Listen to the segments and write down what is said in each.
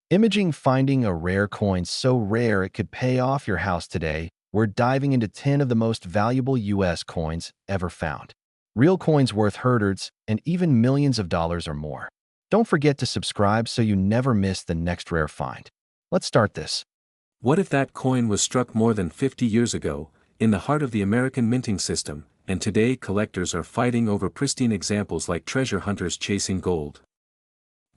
Imaging finding a rare coin so rare it could pay off your house today, we're diving into 10 of the most valuable U.S. coins ever found. Real coins worth hundreds and even millions of dollars or more. Don't forget to subscribe so you never miss the next rare find. Let's start this. What if that coin was struck more than 50 years ago, in the heart of the American minting system, and today collectors are fighting over pristine examples like treasure hunters chasing gold?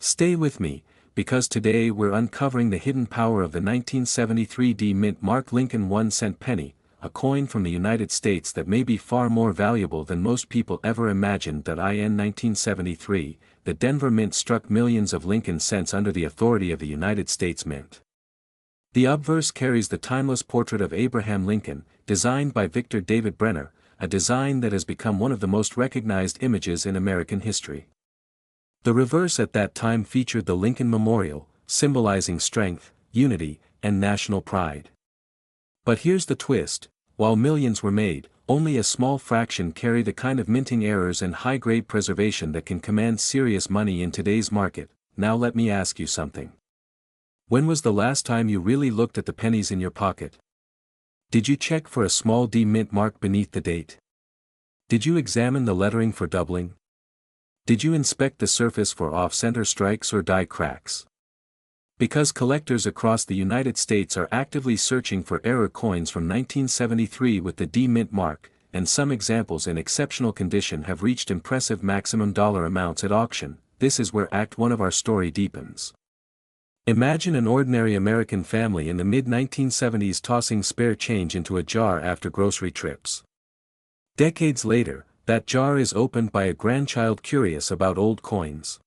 Stay with me, because today we're uncovering the hidden power of the 1973 D-Mint Mark Lincoln 1-cent penny, a coin from the United States that may be far more valuable than most people ever imagined. In 1973, the Denver Mint struck millions of Lincoln cents under the authority of the United States Mint. The obverse carries the timeless portrait of Abraham Lincoln, designed by Victor David Brenner, a design that has become one of the most recognized images in American history. The reverse at that time featured the Lincoln Memorial, symbolizing strength, unity, and national pride. But here's the twist: while millions were made, only a small fraction carry the kind of minting errors and high-grade preservation that can command serious money in today's market. Now let me ask you something. When was the last time you really looked at the pennies in your pocket? Did you check for a small D mint mark beneath the date? Did you examine the lettering for doubling? Did you inspect the surface for off-center strikes or die cracks? Because collectors across the United States are actively searching for error coins from 1973 with the D mint mark, and some examples in exceptional condition have reached impressive maximum dollar amounts at auction, this is where Act 1 of our story deepens. Imagine an ordinary American family in the mid-1970s tossing spare change into a jar after grocery trips. Decades later, that jar is opened by a grandchild curious about old coins.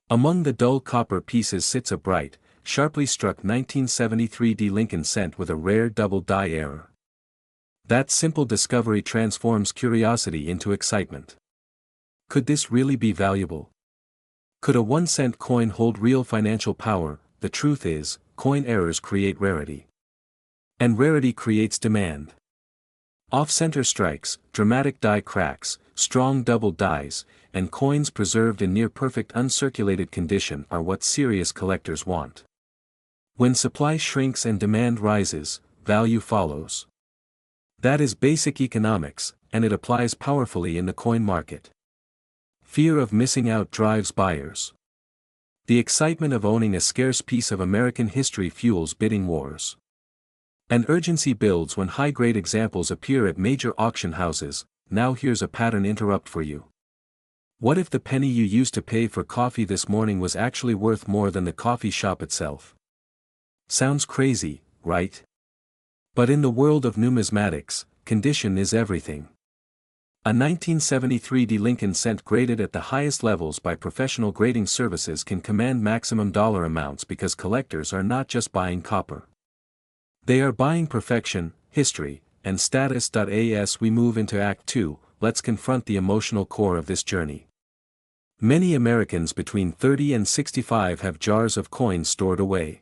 Among the dull copper pieces sits a bright, sharply struck 1973 D Lincoln cent with a rare double die error. That simple discovery transforms curiosity into excitement. Could this really be valuable? Could a 1-cent coin hold real financial power? The truth is, coin errors create rarity. And rarity creates demand. Off-center strikes, dramatic die cracks, strong double dies, and coins preserved in near-perfect uncirculated condition are what serious collectors want. When supply shrinks and demand rises, value follows. That is basic economics, and it applies powerfully in the coin market. Fear of missing out drives buyers. The excitement of owning a scarce piece of American history fuels bidding wars. And urgency builds when high-grade examples appear at major auction houses. Now here's a pattern interrupt for you. What if the penny you used to pay for coffee this morning was actually worth more than the coffee shop itself? Sounds crazy, right? But in the world of numismatics, condition is everything. A 1973 D Lincoln cent graded at the highest levels by professional grading services can command maximum dollar amounts because collectors are not just buying copper. They are buying perfection, history, and status. As we move into Act 2, let's confront the emotional core of this journey. Many Americans between 30 and 65 have jars of coins stored away.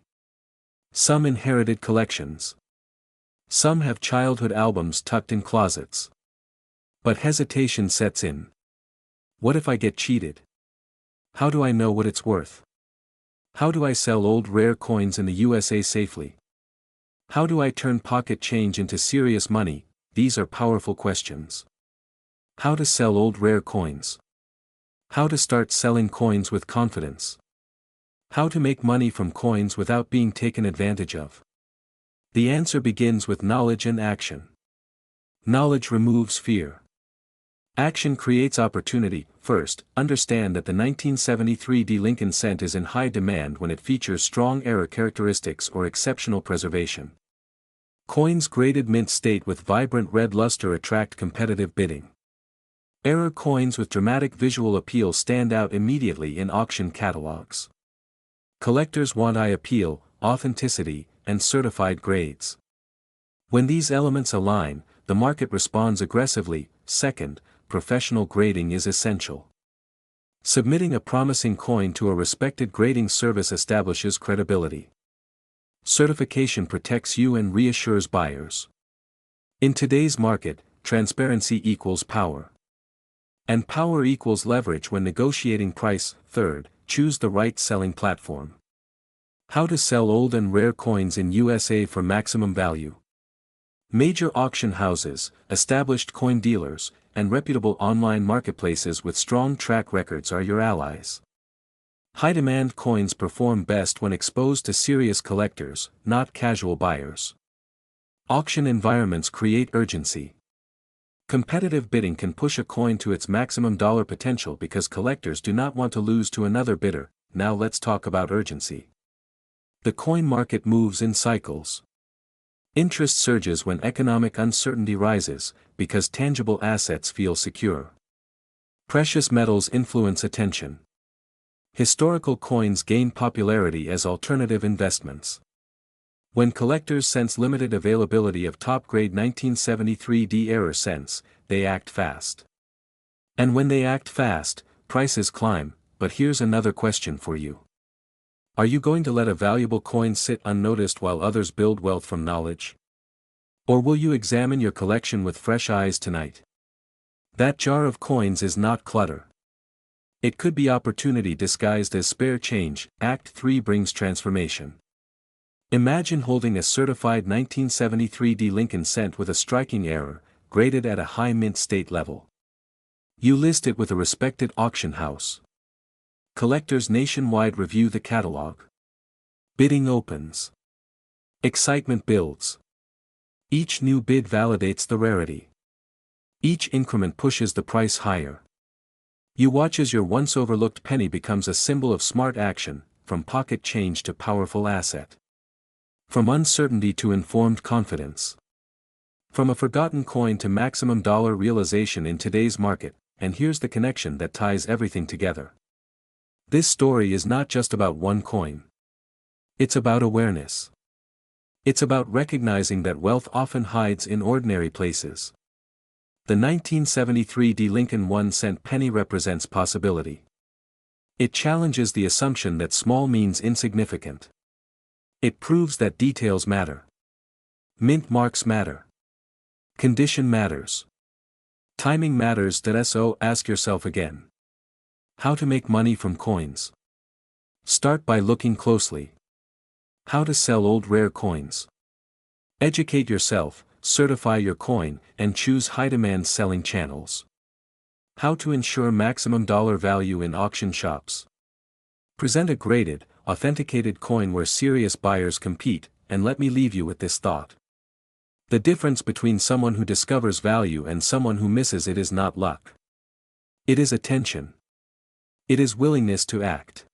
Some inherited collections. Some have childhood albums tucked in closets. But hesitation sets in. What if I get cheated? How do I know what it's worth? How do I sell old rare coins in the USA safely? How do I turn pocket change into serious money? These are powerful questions. How to sell old rare coins. How to start selling coins with confidence. How to make money from coins without being taken advantage of. The answer begins with knowledge and action. Knowledge removes fear. Action creates opportunity. First, understand that the 1973 D Lincoln cent is in high demand when it features strong error characteristics or exceptional preservation. Coins graded mint state with vibrant red luster attract competitive bidding. Error coins with dramatic visual appeal stand out immediately in auction catalogs. Collectors want eye appeal, authenticity, and certified grades. When these elements align, the market responds aggressively. Second, professional grading is essential. Submitting a promising coin to a respected grading service establishes credibility. Certification protects you and reassures buyers. In today's market, transparency equals power. And power equals leverage when negotiating price. Third, choose the right selling platform. How to sell old and rare coins in USA for maximum value. Major auction houses, established coin dealers, and reputable online marketplaces with strong track records are your allies. High-demand coins perform best when exposed to serious collectors, not casual buyers. Auction environments create urgency. Competitive bidding can push a coin to its maximum dollar potential because collectors do not want to lose to another bidder. Now let's talk about urgency. The coin market moves in cycles. Interest surges when economic uncertainty rises, because tangible assets feel secure. Precious metals influence attention. Historical coins gain popularity as alternative investments. When collectors sense limited availability of top-grade 1973 error cents, they act fast. And when they act fast, prices climb. But here's another question for you. Are you going to let a valuable coin sit unnoticed while others build wealth from knowledge? Or will you examine your collection with fresh eyes tonight? That jar of coins is not clutter. It could be opportunity disguised as spare change. Act 3 brings transformation. Imagine holding a certified 1973 Lincoln cent with a striking error, graded at a high mint state level. You list it with a respected auction house. Collectors nationwide review the catalog. Bidding opens. Excitement builds. Each new bid validates the rarity. Each increment pushes the price higher. You watch as your once overlooked penny becomes a symbol of smart action, from pocket change to powerful asset. From uncertainty to informed confidence. From a forgotten coin to maximum dollar realization in today's market, and here's the connection that ties everything together. This story is not just about one coin. It's about awareness. It's about recognizing that wealth often hides in ordinary places. The 1973 Lincoln 1-cent penny represents possibility. It challenges the assumption that small means insignificant. It proves that details matter. Mint marks matter. Condition matters. Timing matters. So ask yourself again. How to make money from coins. Start by looking closely. How to sell old rare coins. Educate yourself, certify your coin, and choose high-demand selling channels. How to ensure maximum dollar value in auction shops. Present a graded, authenticated coin where serious buyers compete, and let me leave you with this thought. The difference between someone who discovers value and someone who misses it is not luck. It is attention. It is willingness to act.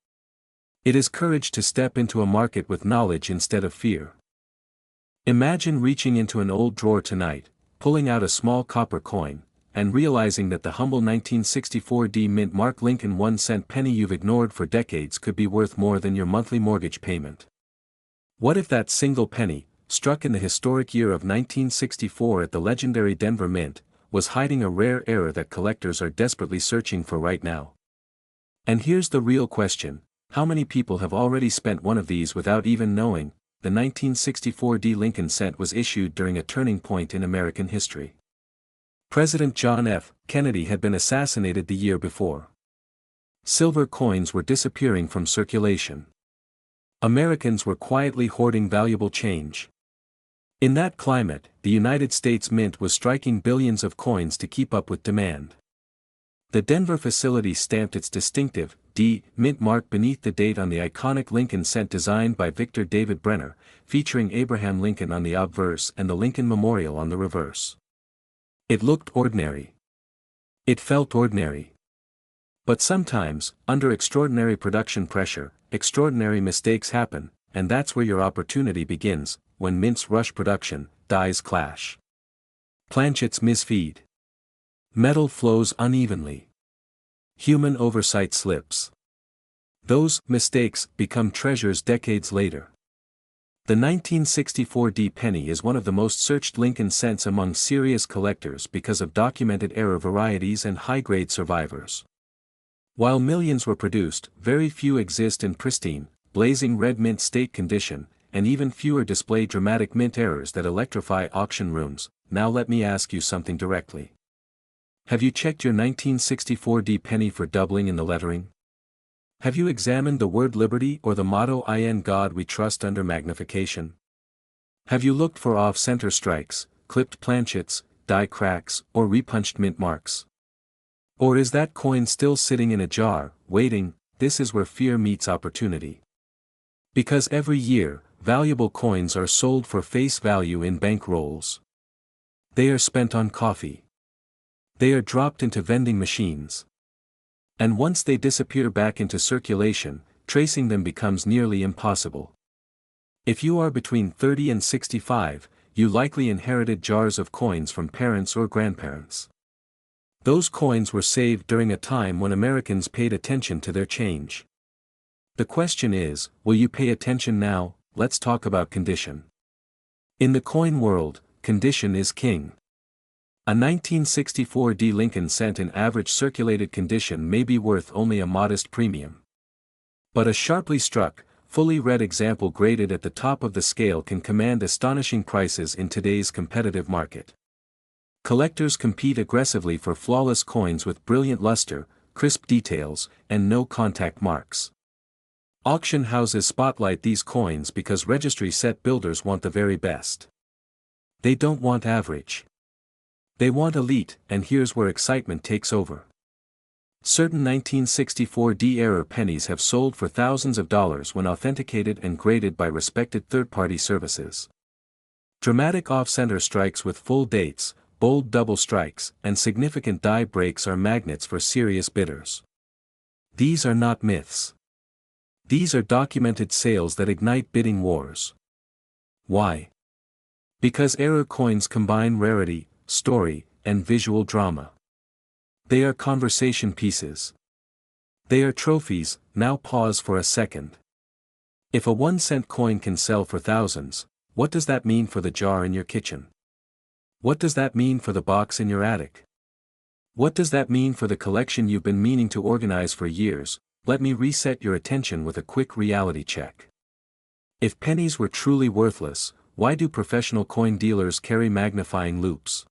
It is courage to step into a market with knowledge instead of fear. Imagine reaching into an old drawer tonight, pulling out a small copper coin, and realizing that the humble 1964 mint mark Lincoln 1-cent penny you've ignored for decades could be worth more than your monthly mortgage payment. What if that single penny, struck in the historic year of 1964 at the legendary Denver Mint, was hiding a rare error that collectors are desperately searching for right now? And here's the real question: how many people have already spent one of these without even knowing? The 1964 Lincoln cent was issued during a turning point in American history. President John F. Kennedy had been assassinated the year before. Silver coins were disappearing from circulation. Americans were quietly hoarding valuable change. In that climate, the United States Mint was striking billions of coins to keep up with demand. The Denver facility stamped its distinctive mint mark beneath the date on the iconic Lincoln cent designed by Victor David Brenner, featuring Abraham Lincoln on the obverse and the Lincoln Memorial on the reverse. It looked ordinary. It felt ordinary. But sometimes, under extraordinary production pressure, extraordinary mistakes happen, and that's where your opportunity begins, when mints rush production, dies clash. Planchets misfeed. Metal flows unevenly. Human oversight slips. Those mistakes become treasures decades later. The 1964 penny is one of the most searched Lincoln cents among serious collectors because of documented error varieties and high-grade survivors. While millions were produced, very few exist in pristine, blazing red mint state condition, and even fewer display dramatic mint errors that electrify auction rooms. Now let me ask you something directly. Have you checked your 1964 penny for doubling in the lettering? Have you examined the word liberty or the motto "In God We Trust" under magnification? Have you looked for off-center strikes, clipped planchets, die cracks, or repunched mint marks? Or is that coin still sitting in a jar, waiting? This is where fear meets opportunity. Because every year, valuable coins are sold for face value in bank rolls. They are spent on coffee. They are dropped into vending machines. And once they disappear back into circulation, tracing them becomes nearly impossible. If you are between 30 and 65, you likely inherited jars of coins from parents or grandparents. Those coins were saved during a time when Americans paid attention to their change. The question is, will you pay attention now? Let's talk about condition. In the coin world, condition is king. A 1964 D Lincoln cent in average circulated condition may be worth only a modest premium. But a sharply struck, fully read example graded at the top of the scale can command astonishing prices in today's competitive market. Collectors compete aggressively for flawless coins with brilliant luster, crisp details, and no contact marks. Auction houses spotlight these coins because registry set builders want the very best. They don't want average. They want elite, and here's where excitement takes over. Certain 1964 D-era pennies have sold for thousands of dollars when authenticated and graded by respected third-party services. Dramatic off-center strikes with full dates, bold double strikes, and significant die breaks are magnets for serious bidders. These are not myths. These are documented sales that ignite bidding wars. Why? Because era coins combine rarity, story, and visual drama. They are conversation pieces. They are trophies. Now pause for a second. If a 1-cent coin can sell for thousands, what does that mean for the jar in your kitchen? What does that mean for the box in your attic? What does that mean for the collection you've been meaning to organize for years? Let me reset your attention with a quick reality check. If pennies were truly worthless, why do professional coin dealers carry magnifying loupes?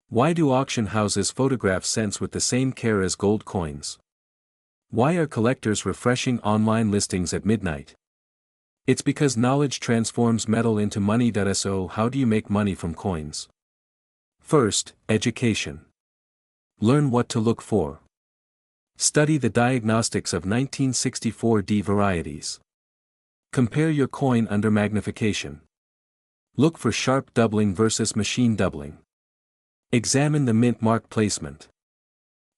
Why do auction houses photograph cents with the same care as gold coins? Why are collectors refreshing online listings at midnight? It's because knowledge transforms metal into money. So how do you make money from coins? First, education. Learn what to look for. Study the diagnostics of 1964 D varieties. Compare your coin under magnification. Look for sharp doubling versus machine doubling. Examine the mint mark placement.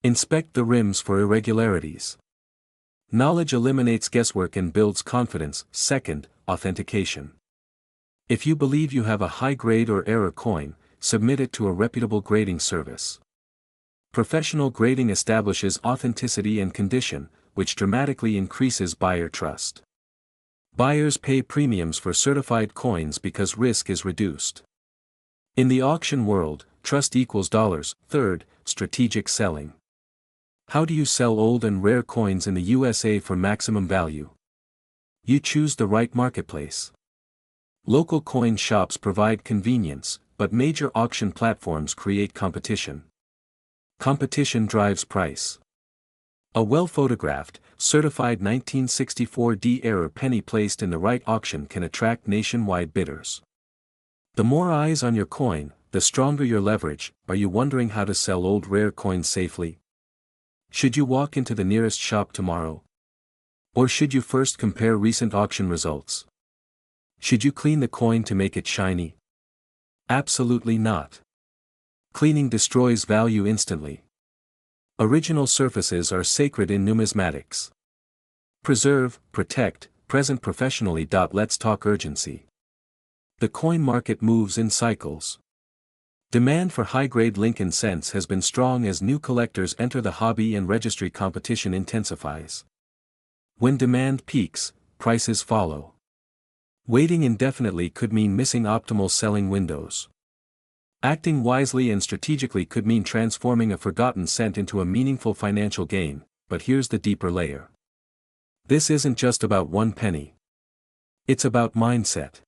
Inspect the rims for irregularities. Knowledge eliminates guesswork and builds confidence. Second, authentication. If you believe you have a high grade or error coin, submit it to a reputable grading service. Professional grading establishes authenticity and condition, which dramatically increases buyer trust. Buyers pay premiums for certified coins because risk is reduced. In the auction world, trust equals dollars. Third, strategic selling. How do you sell old and rare coins in the USA for maximum value? You choose the right marketplace. Local coin shops provide convenience, but major auction platforms create competition. Competition drives price. A well-photographed, certified 1964 D-era penny placed in the right auction can attract nationwide bidders. The more eyes on your coin, the stronger your leverage. Are you wondering how to sell old rare coins safely? Should you walk into the nearest shop tomorrow? Or should you first compare recent auction results? Should you clean the coin to make it shiny? Absolutely not. Cleaning destroys value instantly. Original surfaces are sacred in numismatics. Preserve, protect, present professionally. Let's talk urgency. The coin market moves in cycles. Demand for high-grade Lincoln cents has been strong as new collectors enter the hobby and registry competition intensifies. When demand peaks, prices follow. Waiting indefinitely could mean missing optimal selling windows. Acting wisely and strategically could mean transforming a forgotten cent into a meaningful financial gain. But here's the deeper layer. This isn't just about one penny. It's about mindset.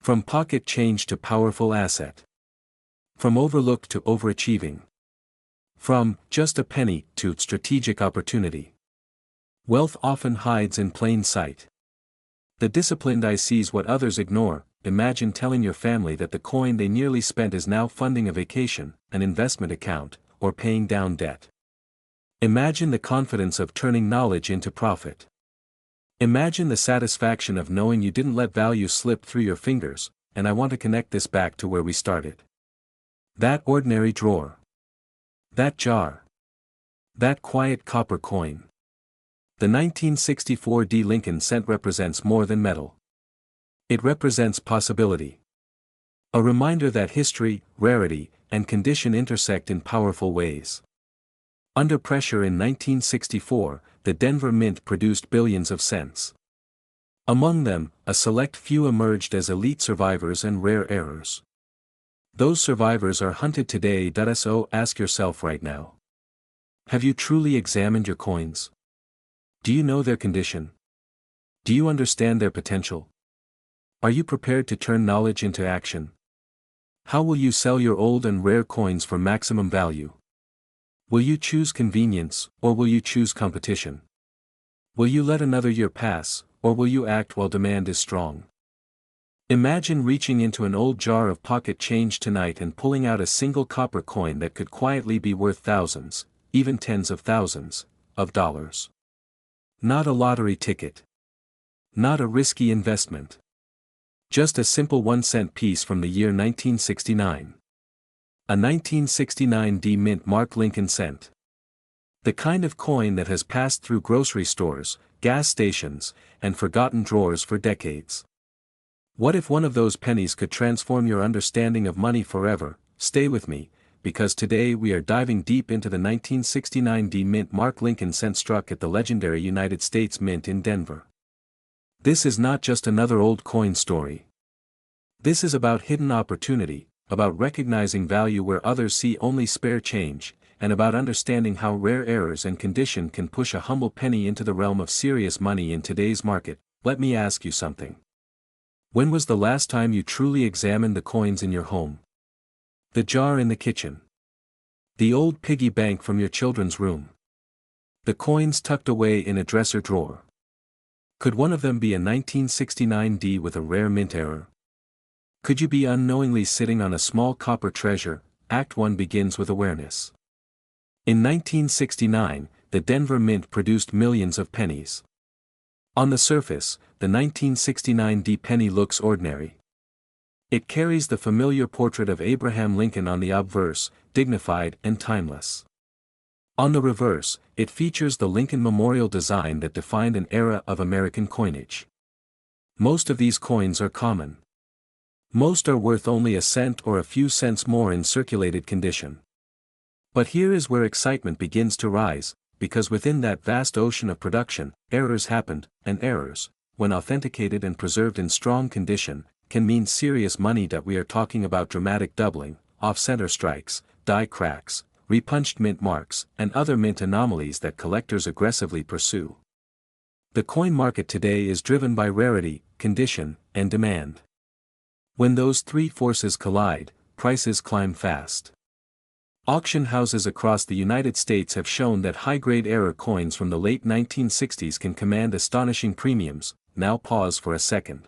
From pocket change to powerful asset. From overlooked to overachieving. From just a penny to strategic opportunity. Wealth often hides in plain sight. The disciplined eye sees what others ignore. Imagine telling your family that the coin they nearly spent is now funding a vacation, an investment account, or paying down debt. Imagine the confidence of turning knowledge into profit. Imagine the satisfaction of knowing you didn't let value slip through your fingers. And I want to connect this back to where we started. That ordinary drawer. That jar. That quiet copper coin. The 1964 D. Lincoln cent represents more than metal. It represents possibility. A reminder that history, rarity, and condition intersect in powerful ways. Under pressure in 1964, the Denver Mint produced billions of cents. Among them, a select few emerged as elite survivors and rare errors. Those survivors are hunted today. So ask yourself right now. Have you truly examined your coins? Do you know their condition? Do you understand their potential? Are you prepared to turn knowledge into action? How will you sell your old and rare coins for maximum value? Will you choose convenience, or will you choose competition? Will you let another year pass, or will you act while demand is strong? Imagine reaching into an old jar of pocket change tonight and pulling out a single copper coin that could quietly be worth thousands, even tens of thousands, of dollars. Not a lottery ticket. Not a risky investment. Just a simple 1-cent piece from the year 1969. A 1969 D. Mint marked Lincoln cent. The kind of coin that has passed through grocery stores, gas stations, and forgotten drawers for decades. What if one of those pennies could transform your understanding of money forever? Stay with me, because today we are diving deep into the 1969 D. Mint marked Lincoln cent struck at the legendary United States Mint in Denver. This is not just another old coin story. This is about hidden opportunity, about recognizing value where others see only spare change, and about understanding how rare errors and condition can push a humble penny into the realm of serious money in today's market. Let me ask you something. When was the last time you truly examined the coins in your home? The jar in the kitchen. The old piggy bank from your children's room. The coins tucked away in a dresser drawer. Could one of them be a 1969 D with a rare mint error? Could you be unknowingly sitting on a small copper treasure? Act 1 begins with awareness. In 1969, the Denver Mint produced millions of pennies. On the surface, the 1969 D penny looks ordinary. It carries the familiar portrait of Abraham Lincoln on the obverse, dignified and timeless. On the reverse, it features the Lincoln Memorial design that defined an era of American coinage. Most of these coins are common. Most are worth only a cent or a few cents more in circulated condition. But here is where excitement begins to rise, because within that vast ocean of production, errors happened, and errors, when authenticated and preserved in strong condition, can mean serious money. That we are talking about dramatic doubling, off-center strikes, die cracks, repunched mint marks, and other mint anomalies that collectors aggressively pursue. The coin market today is driven by rarity, condition, and demand. When those three forces collide, prices climb fast. Auction houses across the United States have shown that high-grade error coins from the late 1960s can command astonishing premiums. Now pause for a second.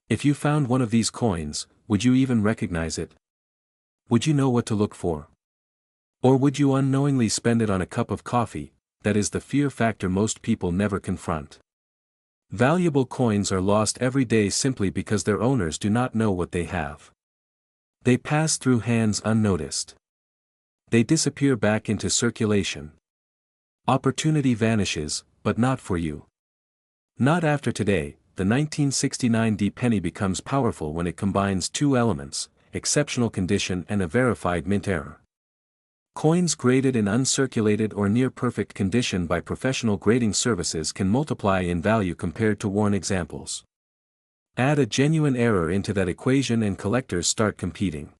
If you found one of these coins, would you even recognize it? Would you know what to look for? Or would you unknowingly spend it on a cup of coffee? That is the fear factor most people never confront. Valuable coins are lost every day simply because their owners do not know what they have. They pass through hands unnoticed. They disappear back into circulation. Opportunity vanishes, but not for you. Not after today. The 1969 D penny becomes powerful when it combines two elements, exceptional condition and a verified mint error. Coins graded in uncirculated or near-perfect condition by professional grading services can multiply in value compared to worn examples. Add a genuine error into that equation and collectors start competing.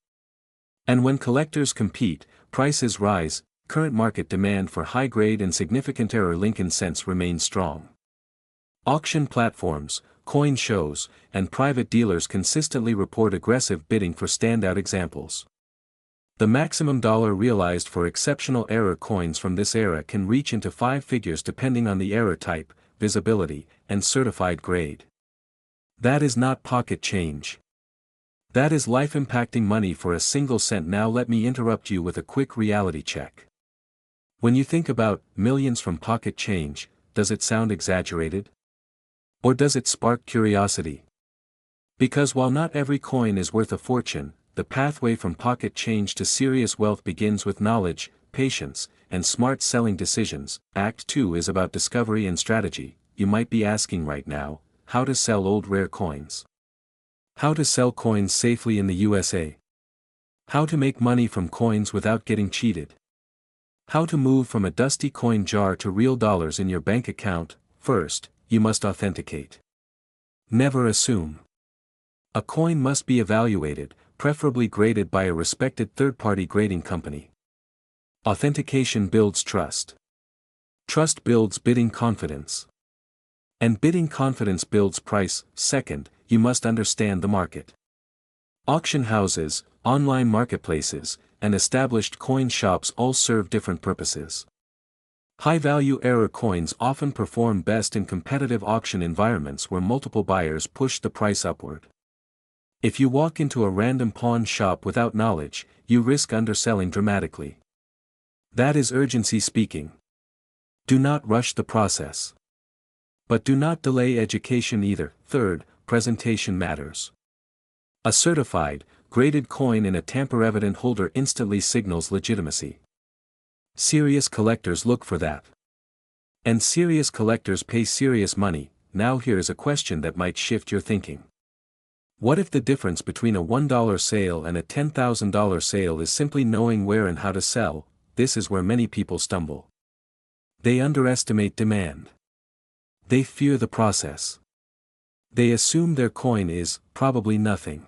And when collectors compete, prices rise. Current market demand for high-grade and significant error Lincoln cents remains strong. Auction platforms, coin shows, and private dealers consistently report aggressive bidding for standout examples. The maximum dollar realized for exceptional error coins from this era can reach into 5 figures depending on the error type, visibility, and certified grade. That is not pocket change. That is life-impacting money for a single cent. Now let me interrupt you with a quick reality check. When you think about millions from pocket change, does it sound exaggerated? Or does it spark curiosity? Because while not every coin is worth a fortune, the pathway from pocket change to serious wealth begins with knowledge, patience, and smart selling decisions. Act 2 is about discovery and strategy. You might be asking right now, how to sell old rare coins. How to sell coins safely in the USA. How to make money from coins without getting cheated. How to move from a dusty coin jar to real dollars in your bank account. First, you must authenticate. Never assume. A coin must be evaluated, preferably graded by a respected third-party grading company. Authentication builds trust. Trust builds bidding confidence. And bidding confidence builds price. Second, you must understand the market. Auction houses, online marketplaces, and established coin shops all serve different purposes. High-value error coins often perform best in competitive auction environments where multiple buyers push the price upward. If you walk into a random pawn shop without knowledge, you risk underselling dramatically. That is urgency speaking. Do not rush the process. But do not delay education either. Third, presentation matters. A certified, graded coin in a tamper-evident holder instantly signals legitimacy. Serious collectors look for that. And serious collectors pay serious money. Now here's a question that might shift your thinking. What if the difference between a $1 sale and a $10,000 sale is simply knowing where and how to sell? This is where many people stumble. They underestimate demand. They fear the process. They assume their coin is, probably nothing.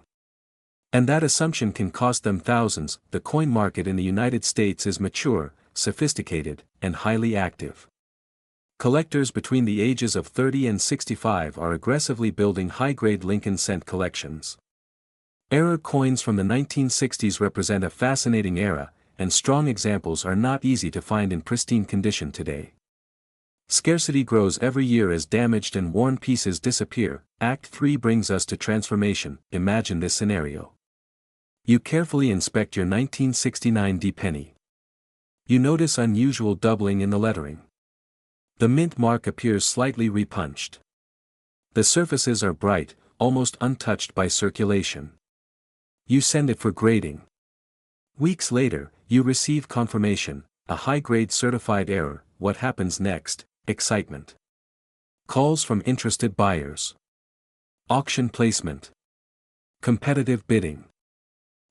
And that assumption can cost them thousands. The coin market in the United States is mature, sophisticated, and highly active. Collectors between the ages of 30 and 65 are aggressively building high-grade Lincoln cent collections. Error coins from the 1960s represent a fascinating era, and strong examples are not easy to find in pristine condition today. Scarcity grows every year as damaged and worn pieces disappear. Act 3 brings us to transformation. Imagine this scenario. You carefully inspect your 1969 D penny. You notice unusual doubling in the lettering. The mint mark appears slightly repunched. The surfaces are bright, almost untouched by circulation. You send it for grading. Weeks later, you receive confirmation, a high-grade certified error. What happens next? Excitement. Calls from interested buyers. Auction placement. Competitive bidding.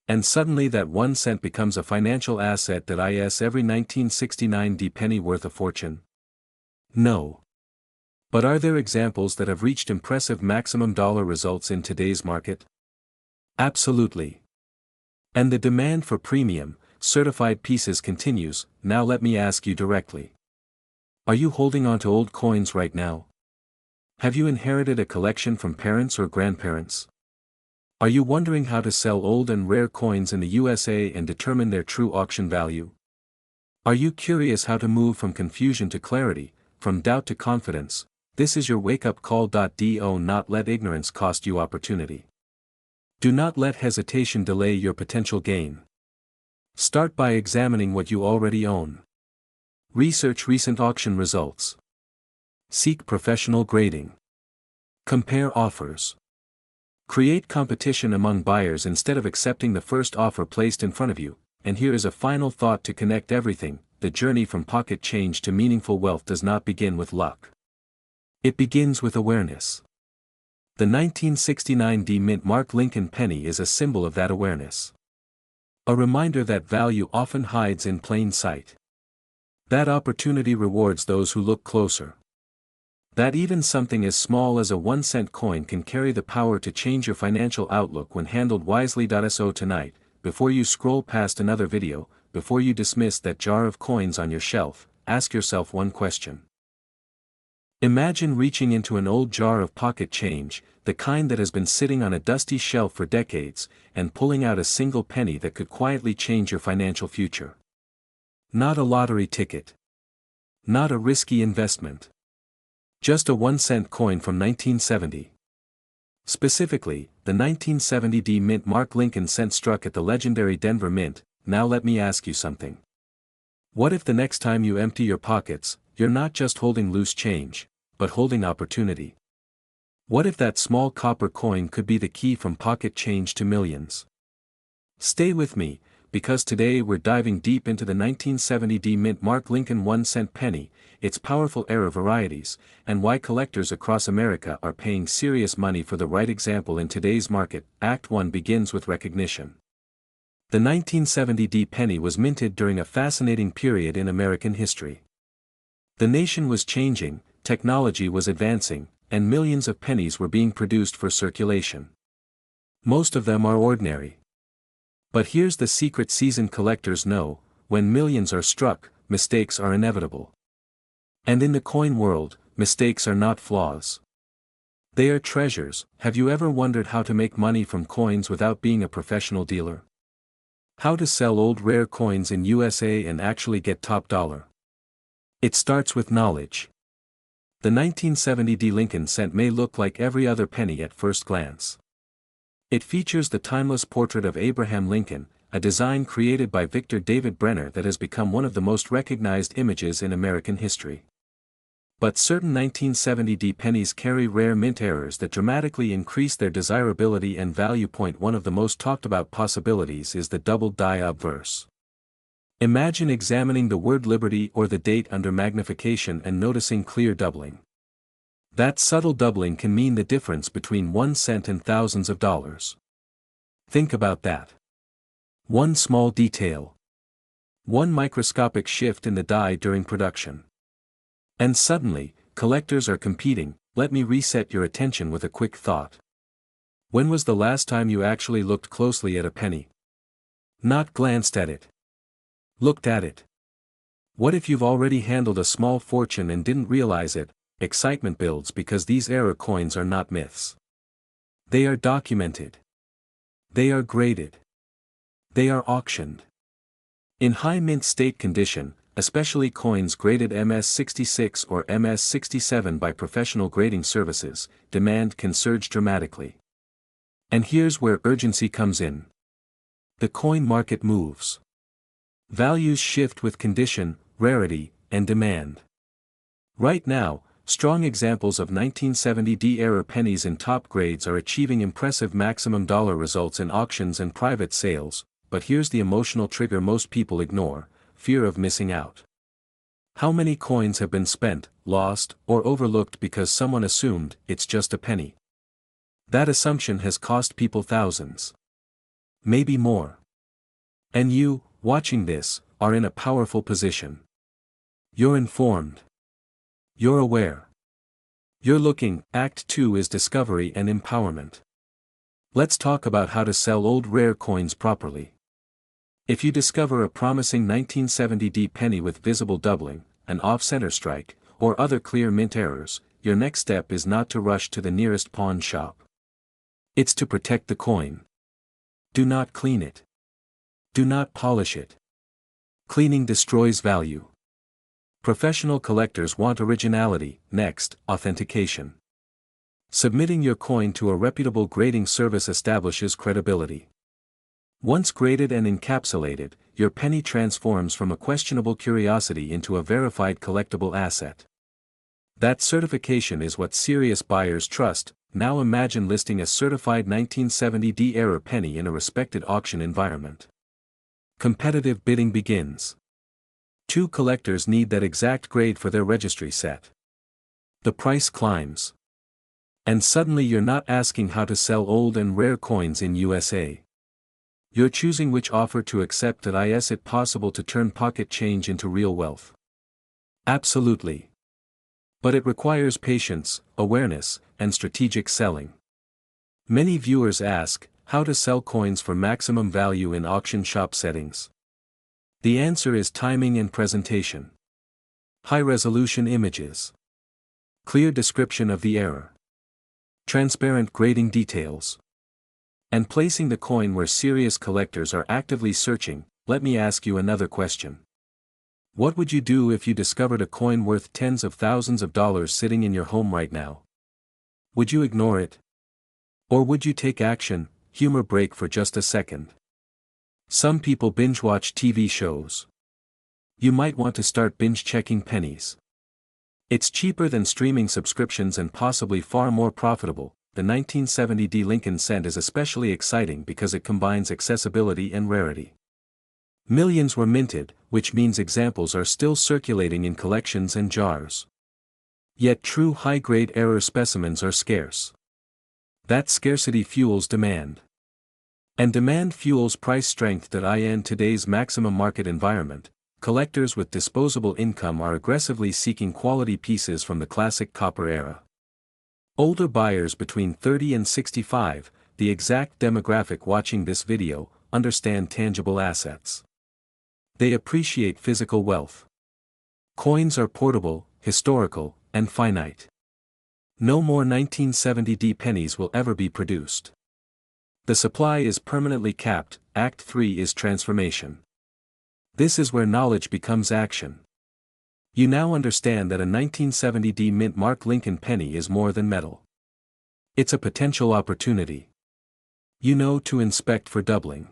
And suddenly that 1 cent becomes a financial asset. That is every 1969 D penny worth a fortune? No. But are there examples that have reached impressive maximum dollar results in today's market? Absolutely. And the demand for premium, certified pieces continues. Now let me ask you directly. Are you holding on to old coins right now? Have you inherited a collection from parents or grandparents? Are you wondering how to sell old and rare coins in the USA and determine their true auction value? Are you curious how to move from confusion to clarity, from doubt to confidence? This is your wake-up call. Do not let ignorance cost you opportunity. Do not let hesitation delay your potential gain. Start by examining what you already own. Research recent auction results. Seek professional grading. Compare offers. Create competition among buyers instead of accepting the first offer placed in front of you. And here is a final thought to connect everything. The journey from pocket change to meaningful wealth does not begin with luck. It begins with awareness. The 1969 D Mint Mark Lincoln penny is a symbol of that awareness. A reminder that value often hides in plain sight. That opportunity rewards those who look closer. That even something as small as a 1 cent coin can carry the power to change your financial outlook when handled wisely. So tonight, before you scroll past another video, before you dismiss that jar of coins on your shelf, ask yourself one question. Imagine reaching into an old jar of pocket change. the kind that has been sitting on a dusty shelf for decades, and pulling out a single penny that could quietly change your financial future. Not a lottery ticket. Not a risky investment. Just a 1-cent coin from 1970. Specifically, the 1970 D Mint Mark Lincoln cent struck at the legendary Denver Mint. Now let me ask you something. What if the next time you empty your pockets, you're not just holding loose change, but holding opportunity? What if that small copper coin could be the key from pocket change to millions? Stay with me, because today we're diving deep into the 1970 D Mint Mark Lincoln 1-cent penny, its powerful era varieties, and why collectors across America are paying serious money for the right example in today's market. Act 1 begins with recognition. The 1970 D penny was minted during a fascinating period in American history. The nation was changing, technology was advancing, and millions of pennies were being produced for circulation. Most of them are ordinary. But here's the secret seasoned collectors know: when millions are struck, mistakes are inevitable. And in the coin world, mistakes are not flaws. They are treasures. Have you ever wondered how to make money from coins without being a professional dealer? How to sell old rare coins in USA and actually get top dollar? It starts with knowledge. The 1970 D Lincoln cent may look like every other penny at first glance. It features the timeless portrait of Abraham Lincoln, a design created by Victor David Brenner that has become one of the most recognized images in American history. But certain 1970 D pennies carry rare mint errors that dramatically increase their desirability and value. One of the most talked about possibilities is the double die obverse. Imagine examining the word liberty or the date under magnification and noticing clear doubling. That subtle doubling can mean the difference between 1 cent and thousands of dollars. Think about that. One small detail. One microscopic shift in the die during production. And suddenly, collectors are competing. Let me reset your attention with a quick thought. When was the last time you actually looked closely at a penny? Not glanced at it. Looked at it. What if you've already handled a small fortune and didn't realize it? Excitement builds because these era coins are not myths. They are documented. They are graded. They are auctioned. In high mint state condition, especially coins graded MS-66 or MS-67 by professional grading services, demand can surge dramatically. And here's where urgency comes in. The coin market moves. Values shift with condition, rarity, and demand. Right now, strong examples of 1970 D-era pennies in top grades are achieving impressive maximum dollar results in auctions and private sales, but here's the emotional trigger most people ignore: fear of missing out. How many coins have been spent, lost, or overlooked because someone assumed it's just a penny? That assumption has cost people thousands. Maybe more. And you, watching this, are in a powerful position. You're informed. You're aware. You're looking. Act 2 is discovery and empowerment. Let's talk about how to sell old rare coins properly. If you discover a promising 1970 D penny with visible doubling, an off-center strike, or other clear mint errors, your next step is not to rush to the nearest pawn shop. It's to protect the coin. Do not clean it. Do not polish it. Cleaning destroys value. Professional collectors want originality. Next, authentication. Submitting your coin to a reputable grading service establishes credibility. Once graded and encapsulated, your penny transforms from a questionable curiosity into a verified collectible asset. That certification is what serious buyers trust. Now imagine listing a certified 1970 D-era penny in a respected auction environment. Competitive bidding begins. Two collectors need that exact grade for their registry set. The price climbs. And suddenly you're not asking how to sell old and rare coins in USA. You're choosing which offer to accept. Is it possible to turn pocket change into real wealth? Absolutely. But it requires patience, awareness, and strategic selling. Many viewers ask, how to sell coins for maximum value in auction shop settings. The answer is timing and presentation. High-resolution images. Clear description of the error. transparent grading details, and placing the coin where serious collectors are actively searching. Let me ask you another question. What would you do if you discovered a coin worth tens of thousands of dollars sitting in your home right now? Would you ignore it? Or would you take action? Humor break for just a second. Some people binge watch TV shows. You might want to start binge checking pennies. It's cheaper than streaming subscriptions and possibly far more profitable. The 1970 Lincoln cent is especially exciting because it combines accessibility and rarity. Millions were minted, which means examples are still circulating in collections and jars. Yet true high-grade error specimens are scarce. That scarcity fuels demand. And demand fuels price strength. In today's maximum market environment, collectors with disposable income are aggressively seeking quality pieces from the classic copper era. Older buyers between 30 and 65, the exact demographic watching this video, understand tangible assets. They appreciate physical wealth. Coins are portable, historical, and finite. No more 1970 pennies will ever be produced. The supply is permanently capped. Act 3 is transformation. This is where knowledge becomes action. You now understand that a 1970 mint mark Lincoln penny is more than metal. It's a potential opportunity. You know to inspect for doubling.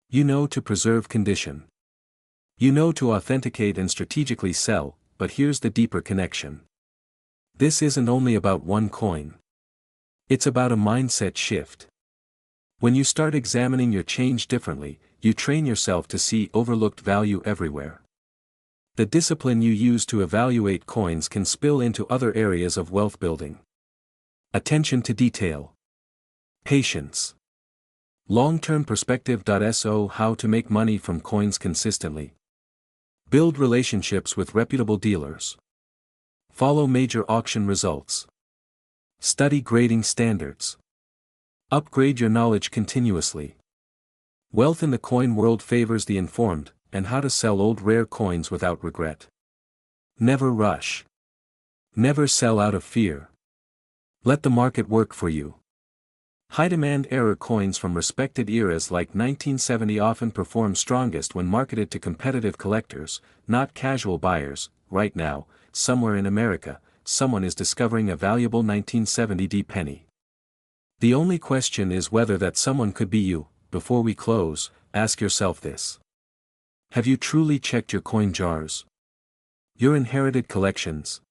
You know to preserve condition. You know to authenticate and strategically sell, but here's the deeper connection. This isn't only about one coin. It's about a mindset shift. When you start examining your change differently, you train yourself to see overlooked value everywhere. The discipline you use to evaluate coins can spill into other areas of wealth building. Attention to detail. Patience. Long-term perspective. So how to make money from coins consistently. Build relationships with reputable dealers. Follow major auction results. Study grading standards. Upgrade your knowledge continuously. Wealth in the coin world favors the informed, and how to sell old rare coins without regret. Never rush. Never sell out of fear. Let the market work for you. High-demand error coins from respected eras like 1970 often perform strongest when marketed to competitive collectors, not casual buyers. Right now, somewhere in America, someone is discovering a valuable 1970 penny. The only question is whether that someone could be you. Before we close, ask yourself this. Have you truly checked your coin jars? Your inherited collections?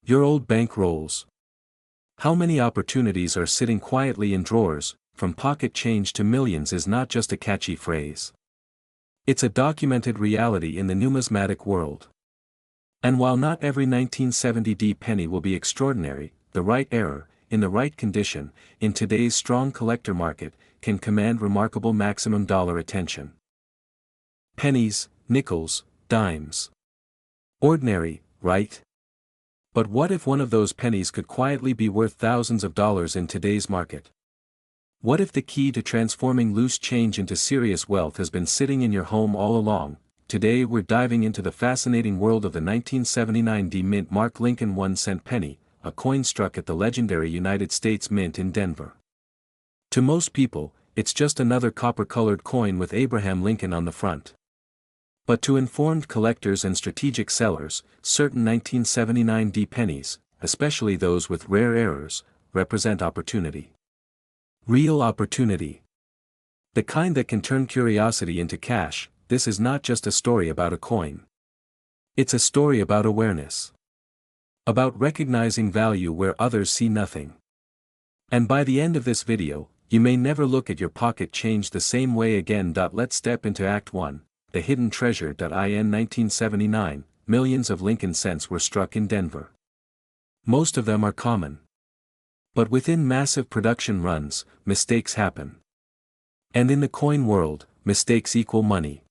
Your old bank rolls? How many opportunities are sitting quietly in drawers? From pocket change to millions is not just a catchy phrase. It's a documented reality in the numismatic world. And while not every 1970 penny will be extraordinary, the right error, in the right condition, in today's strong collector market, can command remarkable maximum dollar attention. Pennies, nickels, dimes. Ordinary, right? But what if one of those pennies could quietly be worth thousands of dollars in today's market? What if the key to transforming loose change into serious wealth has been sitting in your home all along? Today we're diving into the fascinating world of the 1979 mint mark Lincoln 1-cent penny, a coin struck at the legendary United States Mint in Denver. To most people, it's just another copper-colored coin with Abraham Lincoln on the front. But to informed collectors and strategic sellers, certain 1979 pennies, especially those with rare errors, represent opportunity. Real opportunity. The kind that can turn curiosity into cash. This is not just a story about a coin. It's a story about awareness. About recognizing value where others see nothing. And by the end of this video, you may never look at your pocket change the same way again. Let's step into Act 1. The hidden treasure. In 1979, millions of Lincoln cents were struck in Denver. Most of them are common. But within massive production runs, mistakes happen. And in the coin world, mistakes equal money.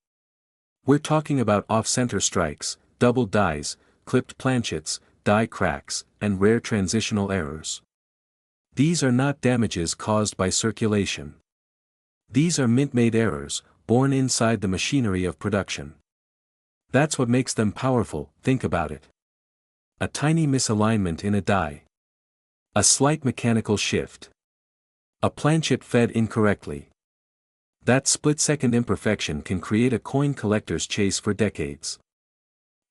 We're talking about off-center strikes, doubled dies, clipped planchets, die cracks, and rare transitional errors. These are not damages caused by circulation. These are mint-made errors, born inside the machinery of production. That's what makes them powerful. Think about it. A tiny misalignment in a die. A slight mechanical shift. A planchet fed incorrectly. That split-second imperfection can create a coin collector's chase for decades.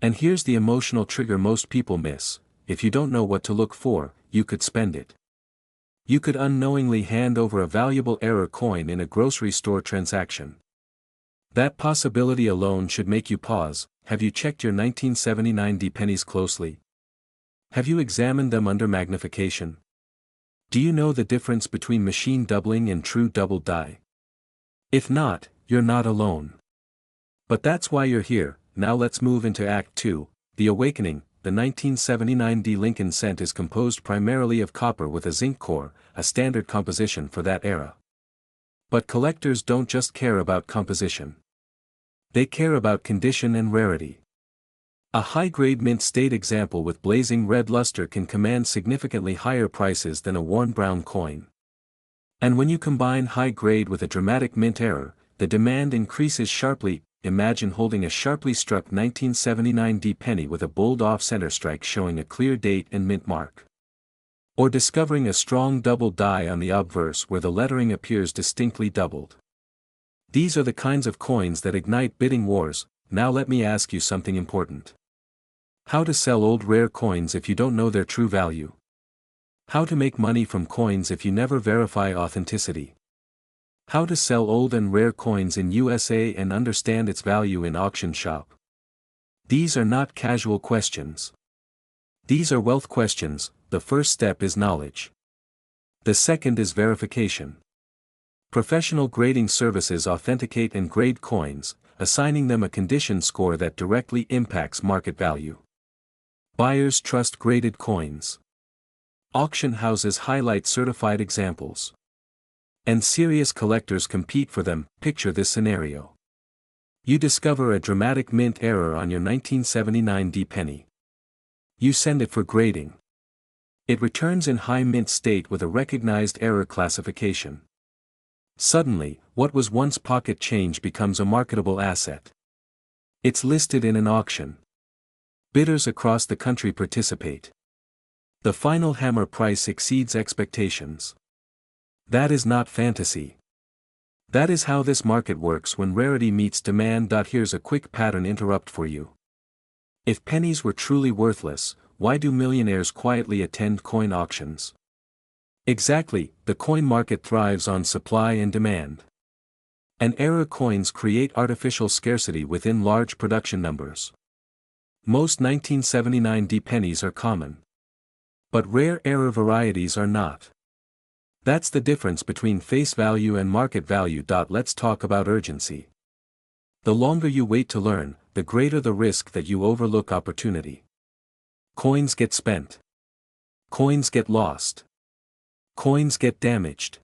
And here's the emotional trigger most people miss: if you don't know what to look for, you could spend it. You could unknowingly hand over a valuable error coin in a grocery store transaction. That possibility alone should make you pause. Have you checked your 1979 D pennies closely? Have you examined them under magnification? Do you know the difference between machine doubling and true double die? If not, you're not alone. But that's why you're here. Now let's move into Act 2, The Awakening. The 1979 D Lincoln cent is composed primarily of copper with a zinc core, a standard composition for that era. But collectors don't just care about composition. They care about condition and rarity. A high-grade mint state example with blazing red luster can command significantly higher prices than a worn brown coin. And when you combine high grade with a dramatic mint error, the demand increases sharply. Imagine holding a sharply struck 1979 D penny with a bold off-center strike showing a clear date and mint mark. Or discovering a strong double die on the obverse where the lettering appears distinctly doubled. These are the kinds of coins that ignite bidding wars. Now let me ask you something important. How to sell old rare coins if you don't know their true value? How to make money from coins if you never verify authenticity? How to sell old and rare coins in USA and understand its value in auction shop? These are not casual questions. These are wealth questions. The first step is knowledge. The second is verification. Professional grading services authenticate and grade coins, assigning them a condition score that directly impacts market value. Buyers trust graded coins. Auction houses highlight certified examples. And serious collectors compete for them. Picture this scenario. You discover a dramatic mint error on your 1979 D penny. You send it for grading. It returns in high mint state with a recognized error classification. Suddenly, what was once pocket change becomes a marketable asset. It's listed in an auction. Bidders across the country participate. The final hammer price exceeds expectations. That is not fantasy. That is how this market works when rarity meets demand. Here's a quick pattern interrupt for you. If pennies were truly worthless, why do millionaires quietly attend coin auctions? Exactly, the coin market thrives on supply and demand. And error coins create artificial scarcity within large production numbers. Most 1979 D pennies are common. But rare error varieties are not. That's the difference between face value and market value. Let's talk about urgency. The longer you wait to learn, the greater the risk that you overlook opportunity. Coins get spent. Coins get lost. Coins get damaged.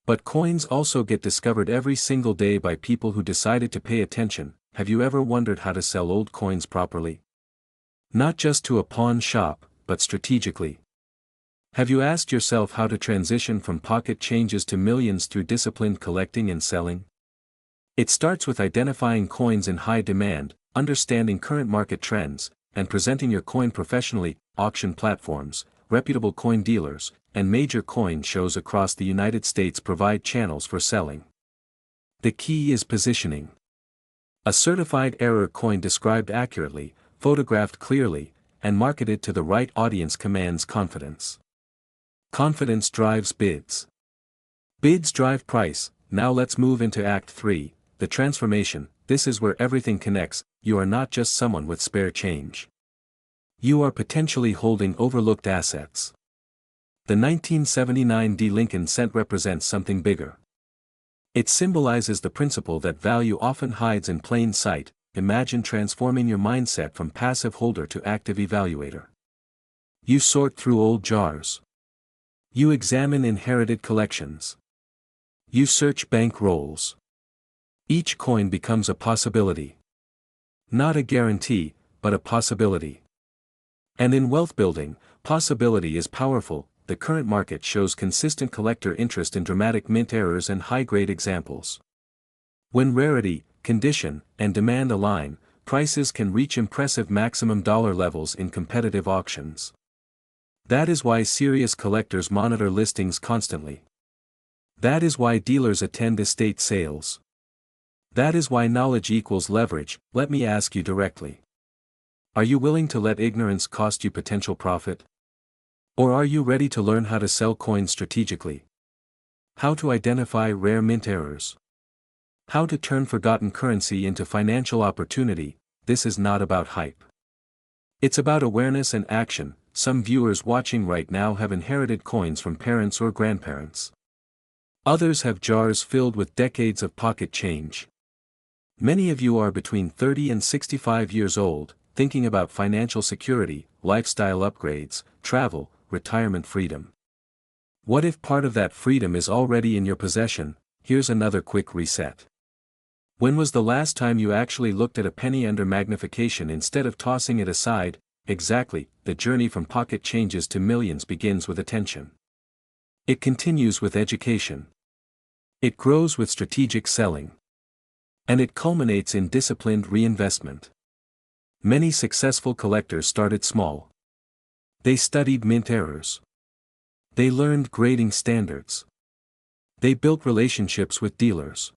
But coins also get discovered every single day by people who decided to pay attention. Have you ever wondered how to sell old coins properly? Not just to a pawn shop, but strategically. Have you asked yourself how to transition from pocket changes to millions through disciplined collecting and selling? It starts with identifying coins in high demand, understanding current market trends, and presenting your coin professionally. Auction platforms, reputable coin dealers, and major coin shows across the United States provide channels for selling. The key is positioning. A certified error coin described accurately, photographed clearly, and marketed to the right audience commands confidence. Confidence drives bids. Bids drive price. Now let's move into Act 3, the transformation. This is where everything connects. You are not just someone with spare change. You are potentially holding overlooked assets. The 1979 D Lincoln cent represents something bigger. It symbolizes the principle that value often hides in plain sight. Imagine transforming your mindset from passive holder to active evaluator. You sort through old jars. You examine inherited collections. You search bank rolls. Each coin becomes a possibility. Not a guarantee, but a possibility. And in wealth building, possibility is powerful. The current market shows consistent collector interest in dramatic mint errors and high-grade examples. When rarity, condition, and demand align, prices can reach impressive maximum dollar levels in competitive auctions. That is why serious collectors monitor listings constantly. That is why dealers attend estate sales. That is why knowledge equals leverage. Let me ask you directly. Are you willing to let ignorance cost you potential profit? Or are you ready to learn how to sell coins strategically? How to identify rare mint errors? How to turn forgotten currency into financial opportunity? This is not about hype. It's about awareness and action. Some viewers watching right now have inherited coins from parents or grandparents. Others have jars filled with decades of pocket change. Many of you are between 30 and 65 years old, thinking about financial security, lifestyle upgrades, travel, retirement freedom. What if part of that freedom is already in your possession? Here's another quick reset. When was the last time you actually looked at a penny under magnification instead of tossing it aside? Exactly, the journey from pocket changes to millions begins with attention. It continues with education. It grows with strategic selling. And it culminates in disciplined reinvestment. Many successful collectors started small. They studied mint errors. They learned grading standards. They built relationships with dealers.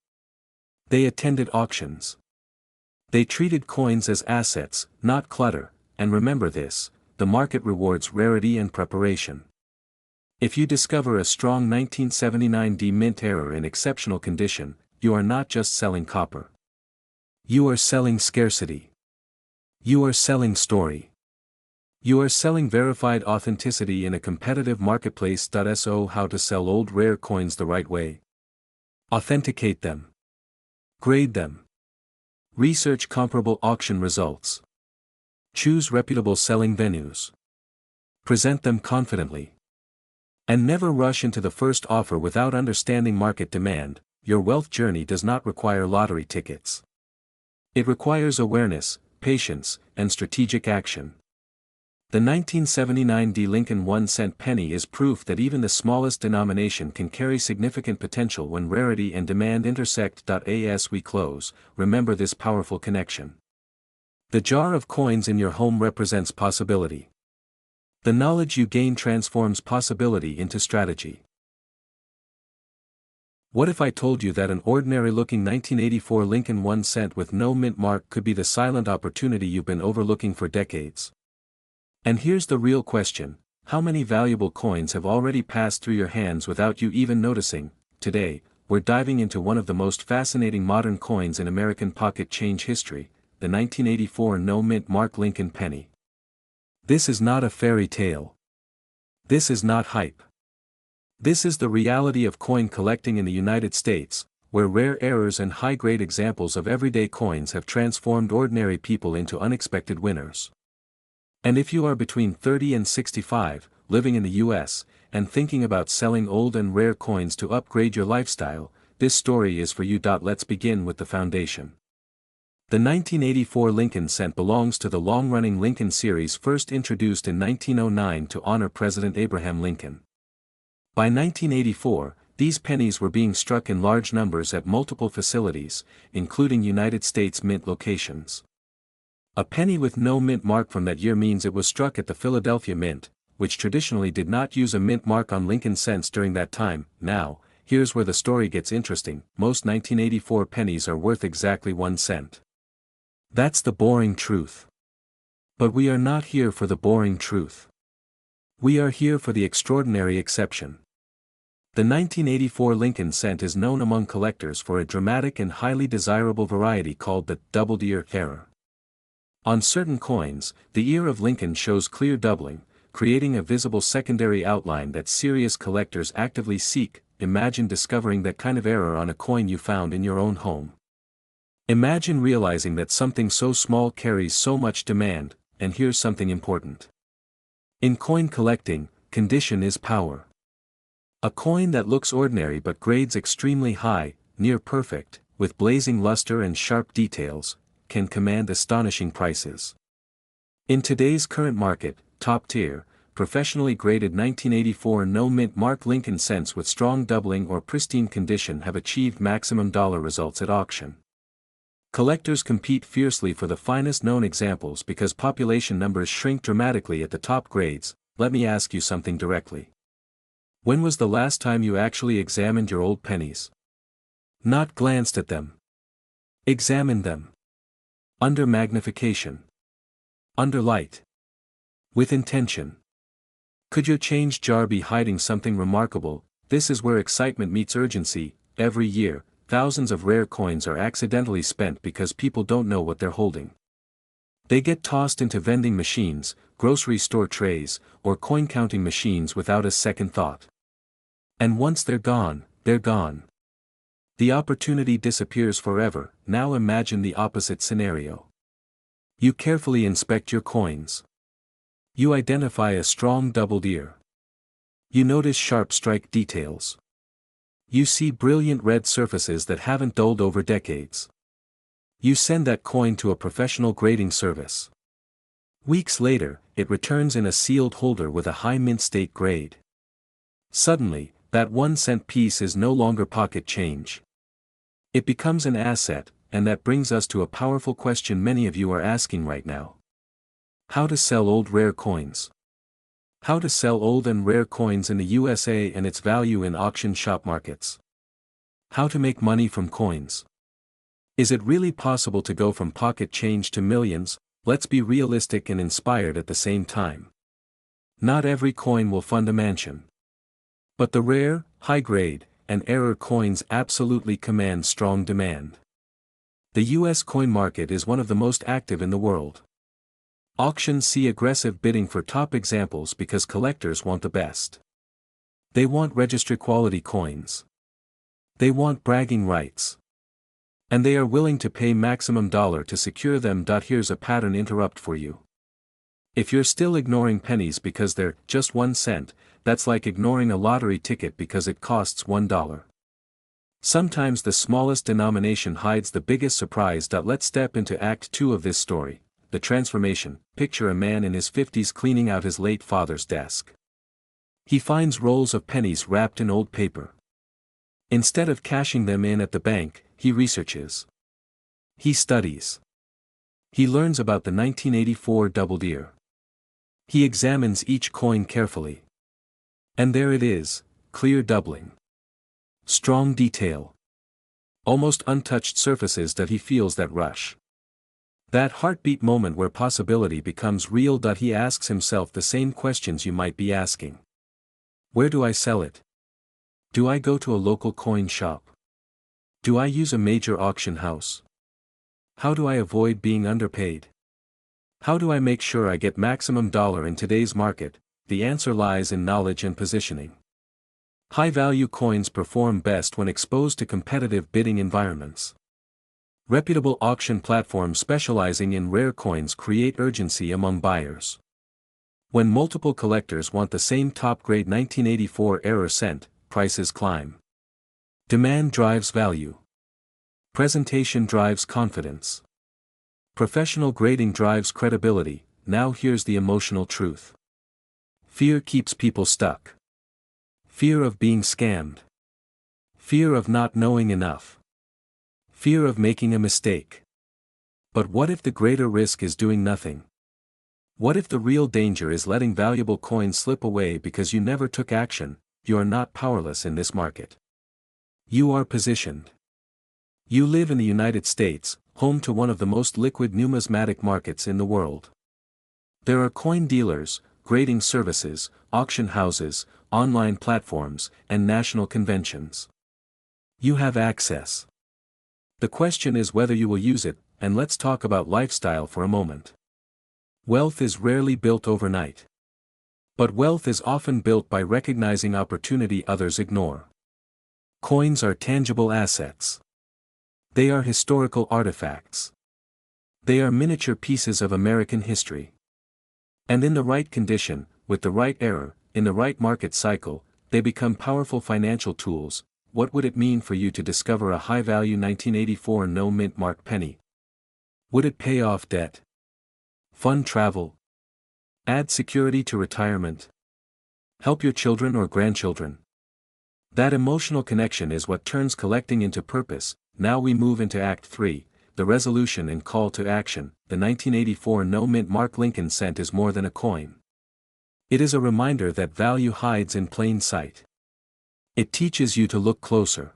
They attended auctions. They treated coins as assets, not clutter, and remember this, the market rewards rarity and preparation. If you discover a strong 1979 D mint error in exceptional condition, you are not just selling copper. You are selling scarcity. You are selling story. You are selling verified authenticity in a competitive marketplace. So how to sell old rare coins the right way. Authenticate them. Grade them. Research comparable auction results. Choose reputable selling venues. Present them confidently. And never rush into the first offer without understanding market demand. Your wealth journey does not require lottery tickets. It requires awareness, patience, and strategic action. The 1979 D Lincoln 1-cent penny is proof that even the smallest denomination can carry significant potential when rarity and demand intersect. As we close, remember this powerful connection. The jar of coins in your home represents possibility. The knowledge you gain transforms possibility into strategy. What if I told you that an ordinary-looking 1984 Lincoln 1-cent with no mint mark could be the silent opportunity you've been overlooking for decades? And here's the real question, how many valuable coins have already passed through your hands without you even noticing? Today, we're diving into one of the most fascinating modern coins in American pocket change history, the 1984 no-mint mark Lincoln penny. This is not a fairy tale. This is not hype. This is the reality of coin collecting in the United States, where rare errors and high-grade examples of everyday coins have transformed ordinary people into unexpected winners. And if you are between 30 and 65, living in the US, and thinking about selling old and rare coins to upgrade your lifestyle, this story is for you. Let's begin with the foundation. The 1984 Lincoln cent belongs to the long-running Lincoln series first introduced in 1909 to honor President Abraham Lincoln. By 1984, these pennies were being struck in large numbers at multiple facilities, including United States Mint locations. A penny with no mint mark from that year means it was struck at the Philadelphia Mint, which traditionally did not use a mint mark on Lincoln cents during that time. Now, here's where the story gets interesting. Most 1984 pennies are worth exactly 1 cent. That's the boring truth. But we are not here for the boring truth. We are here for the extraordinary exception. The 1984 Lincoln cent is known among collectors for a dramatic and highly desirable variety called the double-ear error. On certain coins, the ear of Lincoln shows clear doubling, creating a visible secondary outline that serious collectors actively seek. Imagine discovering that kind of error on a coin you found in your own home. Imagine realizing that something so small carries so much demand, and here's something important. In coin collecting, condition is power. A coin that looks ordinary but grades extremely high, near perfect, with blazing luster and sharp details, can command astonishing prices. In today's current market, top-tier, professionally graded 1984 no-mint mark Lincoln cents with strong doubling or pristine condition have achieved maximum dollar results at auction. Collectors compete fiercely for the finest known examples because population numbers shrink dramatically at the top grades. let me ask you something directly. When was the last time you actually examined your old pennies? Not glanced at them. Examined them. Under magnification. Under light. With intention. Could your change jar be hiding something remarkable? This is where excitement meets urgency. Every year, thousands of rare coins are accidentally spent because people don't know what they're holding. They get tossed into vending machines, grocery store trays, or coin-counting machines without a second thought. And once they're gone, they're gone. The opportunity disappears forever. Now imagine the opposite scenario. You carefully inspect your coins. You identify a strong doubled ear. You notice sharp strike details. You see brilliant red surfaces that haven't dulled over decades. You send that coin to a professional grading service. Weeks later, it returns in a sealed holder with a high mint state grade. Suddenly, that 1-cent piece is no longer pocket change. It becomes an asset, and that brings us to a powerful question many of you are asking right now. How to sell old rare coins. How to sell old and rare coins in the USA and its value in auction shop markets. How to make money from coins. Is it really possible to go from pocket change to millions? Let's be realistic and inspired at the same time. Not every coin will fund a mansion. But the rare, high-grade, and error coins absolutely command strong demand. The US coin market is one of the most active in the world. Auctions see aggressive bidding for top examples because collectors want the best. They want registry-quality coins. They want bragging rights. And they are willing to pay maximum dollar to secure them. Here's a pattern interrupt for you. If you're still ignoring pennies because they're just 1 cent, that's like ignoring a lottery ticket because it costs $1. Sometimes the smallest denomination hides the biggest surprise. Let's step into Act 2 of this story, the transformation. Picture a man in his 50s cleaning out his late father's desk. He finds rolls of pennies wrapped in old paper. Instead of cashing them in at the bank, he researches. He studies. He learns about the 1984 doubled ear. He examines each coin carefully. And there it is, clear doubling. Strong detail. Almost untouched surfaces. He feels that rush. That heartbeat moment where possibility becomes real. He asks himself the same questions you might be asking. Where do I sell it? Do I go to a local coin shop? Do I use a major auction house? How do I avoid being underpaid? How do I make sure I get maximum dollar in today's market? The answer lies in knowledge and positioning. High-value coins perform best when exposed to competitive bidding environments. Reputable auction platforms specializing in rare coins create urgency among buyers. When multiple collectors want the same top-grade 1984 error cent, prices climb. Demand drives value. Presentation drives confidence. Professional grading drives credibility. Now here's the emotional truth. Fear keeps people stuck. Fear of being scammed. Fear of not knowing enough. Fear of making a mistake. But what if the greater risk is doing nothing? What if the real danger is letting valuable coins slip away because you never took action? You are not powerless in this market. You are positioned. You live in the United States, home to one of the most liquid numismatic markets in the world. There are coin dealers, grading services, auction houses, online platforms, and national conventions. You have access. The question is whether you will use it, and let's talk about lifestyle for a moment. Wealth is rarely built overnight. But wealth is often built by recognizing opportunity others ignore. Coins are tangible assets. They are historical artifacts. They are miniature pieces of American history. And in the right condition, with the right error, in the right market cycle, they become powerful financial tools. What would it mean for you to discover a high-value 1984 no-mint mark penny? Would it pay off debt? Fund travel? Add security to retirement? Help your children or grandchildren? That emotional connection is what turns collecting into purpose. Now we move into Act 3, the resolution and call to action. The 1984 no-mint mark Lincoln cent is more than a coin. It is a reminder that value hides in plain sight. It teaches you to look closer,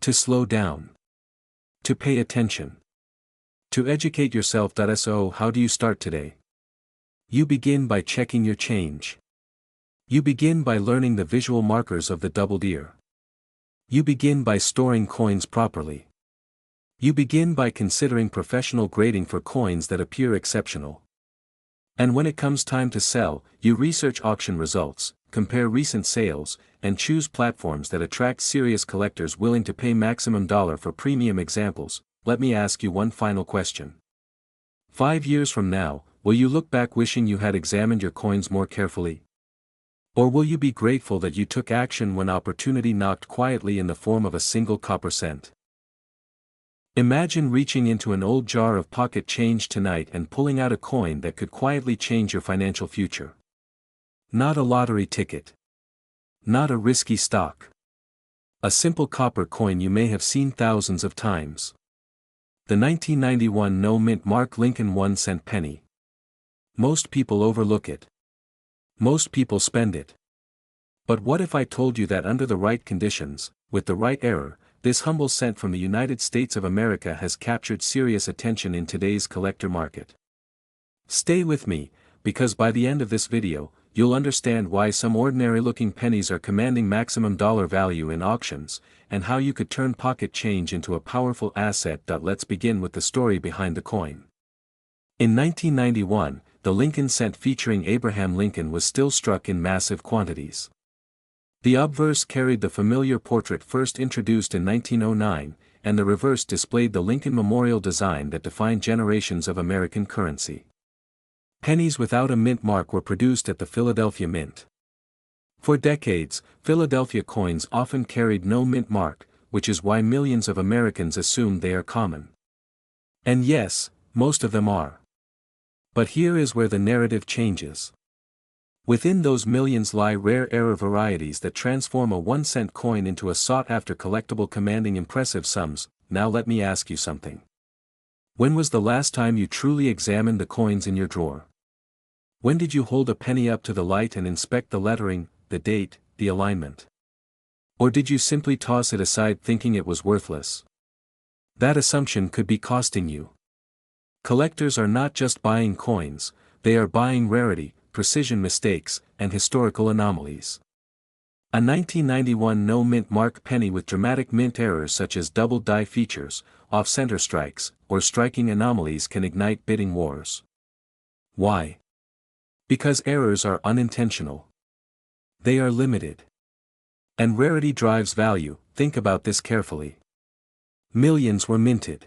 to slow down, to pay attention, to educate yourself. So, how do you start today? You begin by checking your change. You begin by learning the visual markers of the doubled ear. You begin by storing coins properly. You begin by considering professional grading for coins that appear exceptional. And when it comes time to sell, you research auction results, compare recent sales, and choose platforms that attract serious collectors willing to pay maximum dollar for premium examples. Let me ask you one final question. 5 years from now, will you look back wishing you had examined your coins more carefully? Or will you be grateful that you took action when opportunity knocked quietly in the form of a single copper cent? Imagine reaching into an old jar of pocket change tonight and pulling out a coin that could quietly change your financial future. Not a lottery ticket. Not a risky stock. A simple copper coin you may have seen thousands of times. The 1991 no-mint mark Lincoln 1-cent penny. Most people overlook it. Most people spend it. But what if I told you that under the right conditions, with the right error, this humble cent from the United States of America has captured serious attention in today's collector market? Stay with me, because by the end of this video, you'll understand why some ordinary-looking pennies are commanding maximum dollar value in auctions, and how you could turn pocket change into a powerful asset. Let's begin with the story behind the coin. In 1991, the Lincoln cent featuring Abraham Lincoln was still struck in massive quantities. The obverse carried the familiar portrait first introduced in 1909, and the reverse displayed the Lincoln memorial design that defined generations of American currency. Pennies without a mint mark were produced at the Philadelphia Mint. For decades, Philadelphia coins often carried no mint mark, which is why millions of Americans assume they are common. And yes, most of them are. But here is where the narrative changes. Within those millions lie rare error varieties that transform a 1-cent coin into a sought-after collectible commanding impressive sums. Now let me ask you something. When was the last time you truly examined the coins in your drawer? When did you hold a penny up to the light and inspect the lettering, the date, the alignment? Or did you simply toss it aside thinking it was worthless? That assumption could be costing you. Collectors are not just buying coins, they are buying rarity, precision mistakes, and historical anomalies. A 1991 no-mint mark penny with dramatic mint errors such as double die features, off-center strikes, or striking anomalies can ignite bidding wars. Why? Because errors are unintentional. They are limited. And rarity drives value. Think about this carefully. Millions were minted.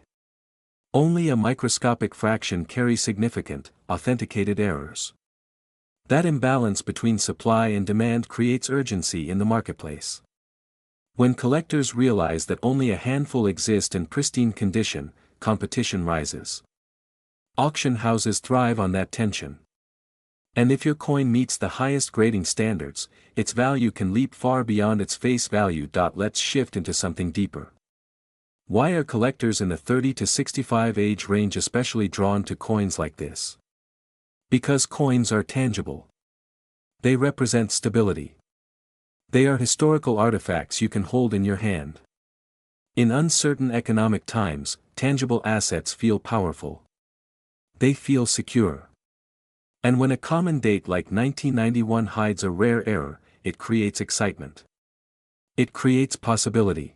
Only a microscopic fraction carry significant, authenticated errors. That imbalance between supply and demand creates urgency in the marketplace. When collectors realize that only a handful exist in pristine condition, competition rises. Auction houses thrive on that tension. And if your coin meets the highest grading standards, its value can leap far beyond its face value. Let's shift into something deeper. Why are collectors in the 30 to 65 age range especially drawn to coins like this? Because coins are tangible. They represent stability. They are historical artifacts you can hold in your hand. In uncertain economic times, tangible assets feel powerful. They feel secure. And when a common date like 1991 hides a rare error, it creates excitement. It creates possibility.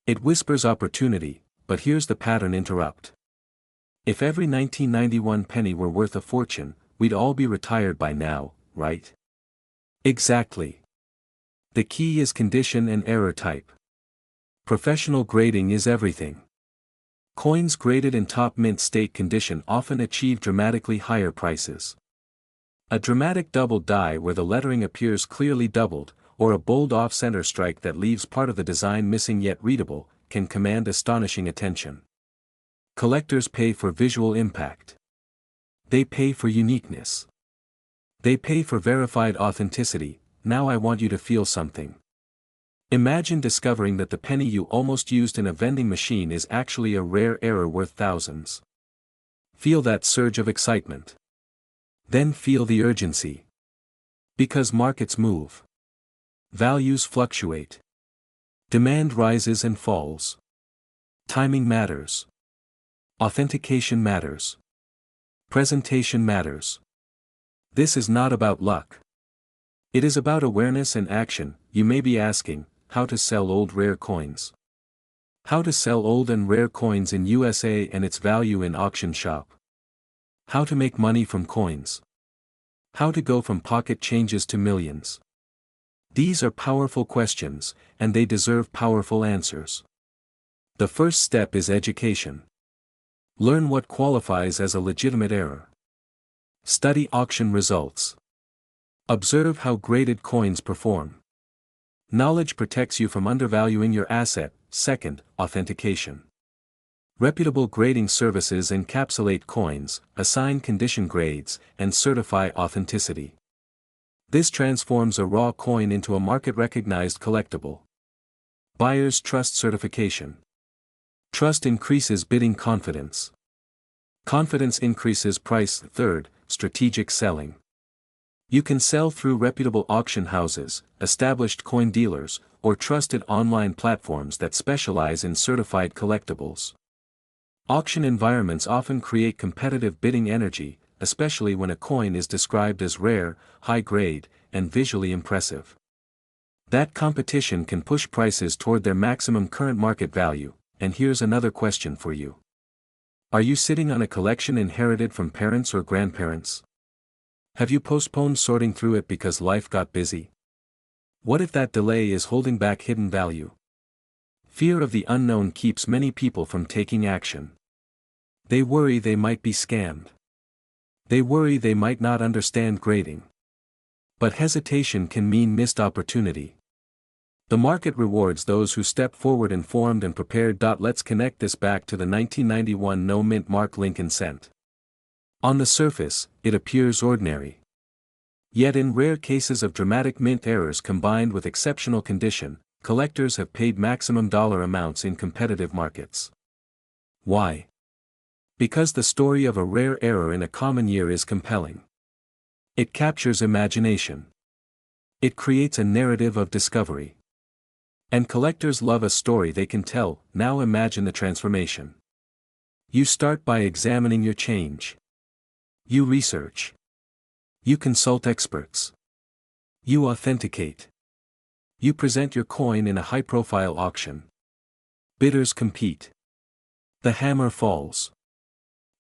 It whispers opportunity, but here's the pattern interrupt. If every 1991 penny were worth a fortune, we'd all be retired by now, right? Exactly. The key is condition and error type. Professional grading is everything. Coins graded in top mint state condition often achieve dramatically higher prices. A dramatic double die where the lettering appears clearly doubled, or a bold off-center strike that leaves part of the design missing yet readable, can command astonishing attention. Collectors pay for visual impact. They pay for uniqueness. They pay for verified authenticity. Now I want you to feel something. Imagine discovering that the penny you almost used in a vending machine is actually a rare error worth thousands. Feel that surge of excitement. Then feel the urgency. Because markets move. Values fluctuate. Demand rises and falls. Timing matters. Authentication matters. Presentation matters. This is not about luck. It is about awareness and action. You may be asking, how to sell old rare coins. How to sell old and rare coins in USA and its value in auction shop. How to make money from coins. How to go from pocket changes to millions. These are powerful questions, and they deserve powerful answers. The first step is education. Learn what qualifies as a legitimate error. Study auction results. Observe how graded coins perform. Knowledge protects you from undervaluing your asset. Second, authentication. Reputable grading services encapsulate coins, assign condition grades, and certify authenticity. This transforms a raw coin into a market-recognized collectible. Buyers trust certification. Trust increases bidding confidence. Confidence increases price. Third, strategic selling. You can sell through reputable auction houses, established coin dealers, or trusted online platforms that specialize in certified collectibles. Auction environments often create competitive bidding energy, especially when a coin is described as rare, high-grade, and visually impressive. That competition can push prices toward their maximum current market value, and here's another question for you. Are you sitting on a collection inherited from parents or grandparents? Have you postponed sorting through it because life got busy? What if that delay is holding back hidden value? Fear of the unknown keeps many people from taking action. They worry they might be scammed. They worry they might not understand grading. But hesitation can mean missed opportunity. The market rewards those who step forward informed and prepared. Let's connect this back to the 1991 no-mint mark Lincoln cent. On the surface, it appears ordinary. Yet in rare cases of dramatic mint errors combined with exceptional condition, collectors have paid maximum dollar amounts in competitive markets. Why? Because the story of a rare error in a common year is compelling. It captures imagination. It creates a narrative of discovery. And collectors love a story they can tell. Now imagine the transformation. You start by examining your change. You research. You consult experts. You authenticate. You present your coin in a high-profile auction. Bidders compete. The hammer falls.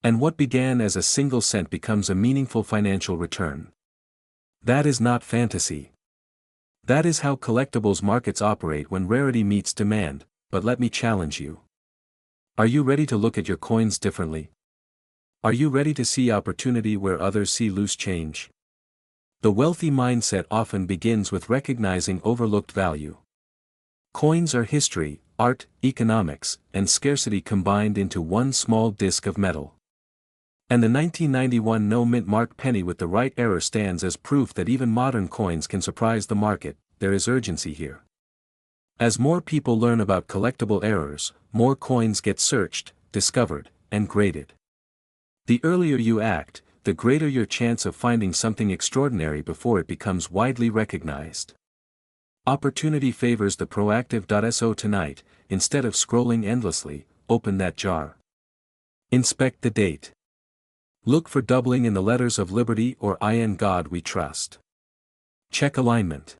And what began as a single cent becomes a meaningful financial return. That is not fantasy. That is how collectibles markets operate when rarity meets demand. But let me challenge you. Are you ready to look at your coins differently? Are you ready to see opportunity where others see loose change? The wealthy mindset often begins with recognizing overlooked value. Coins are history, art, economics, and scarcity combined into one small disc of metal. And the 1991 no-mint mark penny with the right error stands as proof that even modern coins can surprise the market. There is urgency here. As more people learn about collectible errors, more coins get searched, discovered, and graded. The earlier you act, the greater your chance of finding something extraordinary before it becomes widely recognized. Opportunity favors the proactive. So tonight, instead of scrolling endlessly, open that jar. Inspect the date. Look for doubling in the letters of liberty or in God we trust. Check alignment.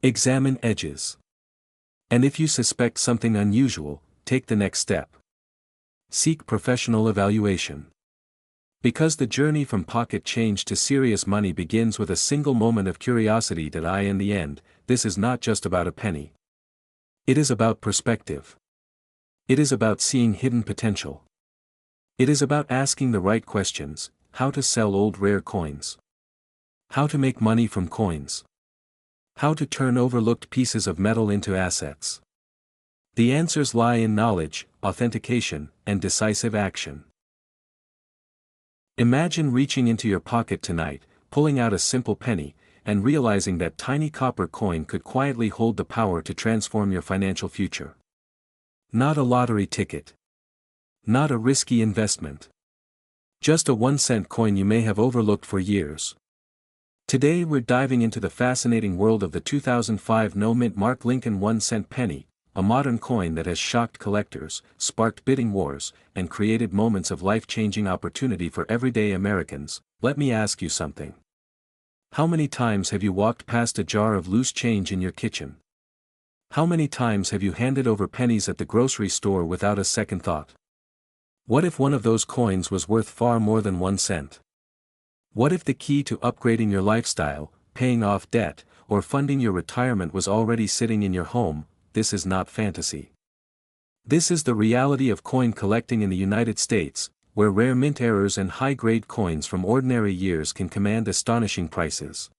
Examine edges. And if you suspect something unusual, take the next step. Seek professional evaluation. Because the journey from pocket change to serious money begins with a single moment of curiosity. In the end, this is not just about a penny. It is about perspective. It is about seeing hidden potential. It is about asking the right questions: how to sell old rare coins? How to make money from coins? How to turn overlooked pieces of metal into assets? The answers lie in knowledge, authentication, and decisive action. Imagine reaching into your pocket tonight, pulling out a simple penny, and realizing that tiny copper coin could quietly hold the power to transform your financial future. Not a lottery ticket. Not a risky investment. Just a 1-cent coin you may have overlooked for years. Today we're diving into the fascinating world of the 2005 no-mint mark Lincoln 1-cent penny, a modern coin that has shocked collectors, sparked bidding wars, and created moments of life-changing opportunity for everyday Americans. Let me ask you something. How many times have you walked past a jar of loose change in your kitchen? How many times have you handed over pennies at the grocery store without a second thought? What if one of those coins was worth far more than 1 cent? What if the key to upgrading your lifestyle, paying off debt, or funding your retirement was already sitting in your home? This is not fantasy. This is the reality of coin collecting in the United States, where rare mint errors and high-grade coins from ordinary years can command astonishing prices.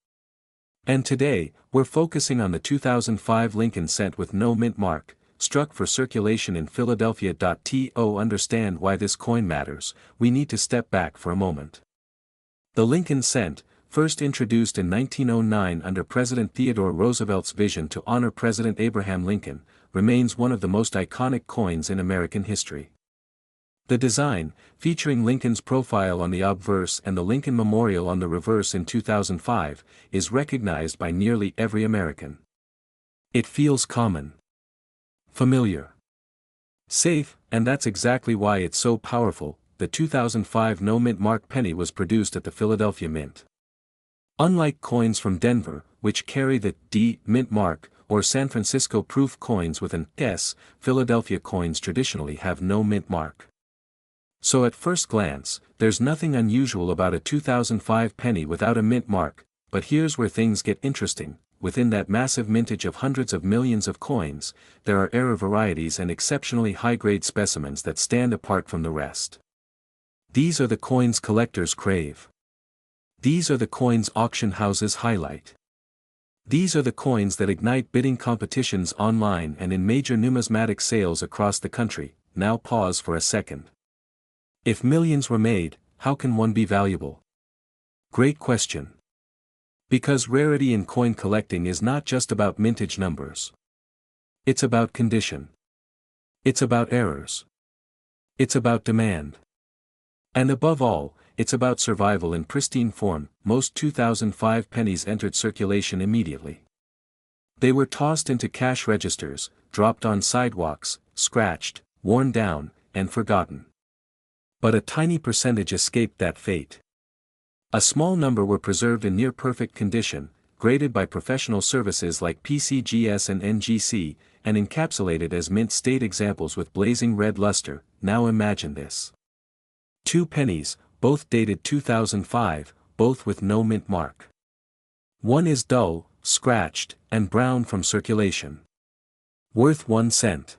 And today, we're focusing on the 2005 Lincoln cent with no mint mark, struck for circulation in Philadelphia. To understand why this coin matters, we need to step back for a moment. The Lincoln cent, first introduced in 1909 under President Theodore Roosevelt's vision to honor President Abraham Lincoln, remains one of the most iconic coins in American history. The design, featuring Lincoln's profile on the obverse and the Lincoln Memorial on the reverse in 2005, is recognized by nearly every American. It feels common, familiar, safe, and that's exactly why it's so powerful. The 2005 no-mint mark penny was produced at the Philadelphia Mint. Unlike coins from Denver, which carry the D mint mark, or San Francisco proof coins with an S, Philadelphia coins traditionally have no mint mark. So at first glance, there's nothing unusual about a 2005 penny without a mint mark, but here's where things get interesting. Within that massive mintage of hundreds of millions of coins, there are rare varieties and exceptionally high-grade specimens that stand apart from the rest. These are the coins collectors crave. These are the coins auction houses highlight. These are the coins that ignite bidding competitions online and in major numismatic sales across the country. Now pause for a second. If millions were made, how can one be valuable? Great question. Because rarity in coin collecting is not just about mintage numbers. It's about condition. It's about errors. It's about demand. And above all, it's about survival in pristine form. Most 2005 pennies entered circulation immediately. They were tossed into cash registers, dropped on sidewalks, scratched, worn down, and forgotten. But a tiny percentage escaped that fate. A small number were preserved in near-perfect condition, graded by professional services like PCGS and NGC, and encapsulated as mint-state examples with blazing red luster. Now imagine this. 2 pennies, both dated 2005, both with no mint mark. One is dull, scratched, and brown from circulation. Worth 1 cent.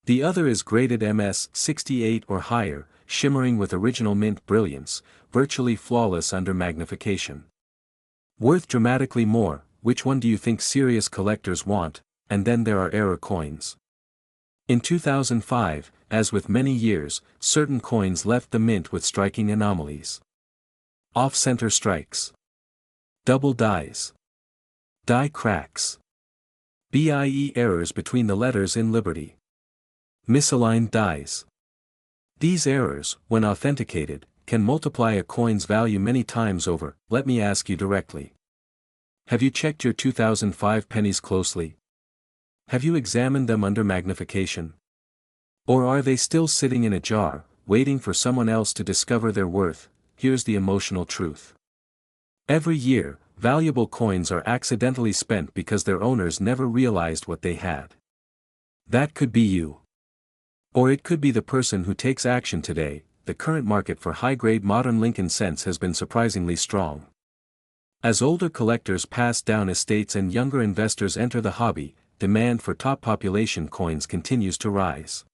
The other is graded MS 68 or higher, shimmering with original mint brilliance, virtually flawless under magnification. Worth dramatically more. Which one do you think serious collectors want? And then there are error coins. In 2005, as with many years, certain coins left the mint with striking anomalies. Off-center strikes. Double dies. Die cracks. BIE errors between the letters in Liberty. Misaligned dies. These errors, when authenticated, can multiply a coin's value many times over. Let me ask you directly. Have you checked your 2005 pennies closely? Have you examined them under magnification? Or are they still sitting in a jar, waiting for someone else to discover their worth? Here's the emotional truth. Every year, valuable coins are accidentally spent because their owners never realized what they had. That could be you. Or it could be the person who takes action today. The current market for high-grade modern Lincoln cents has been surprisingly strong. As older collectors pass down estates and younger investors enter the hobby, demand for top population coins continues to rise.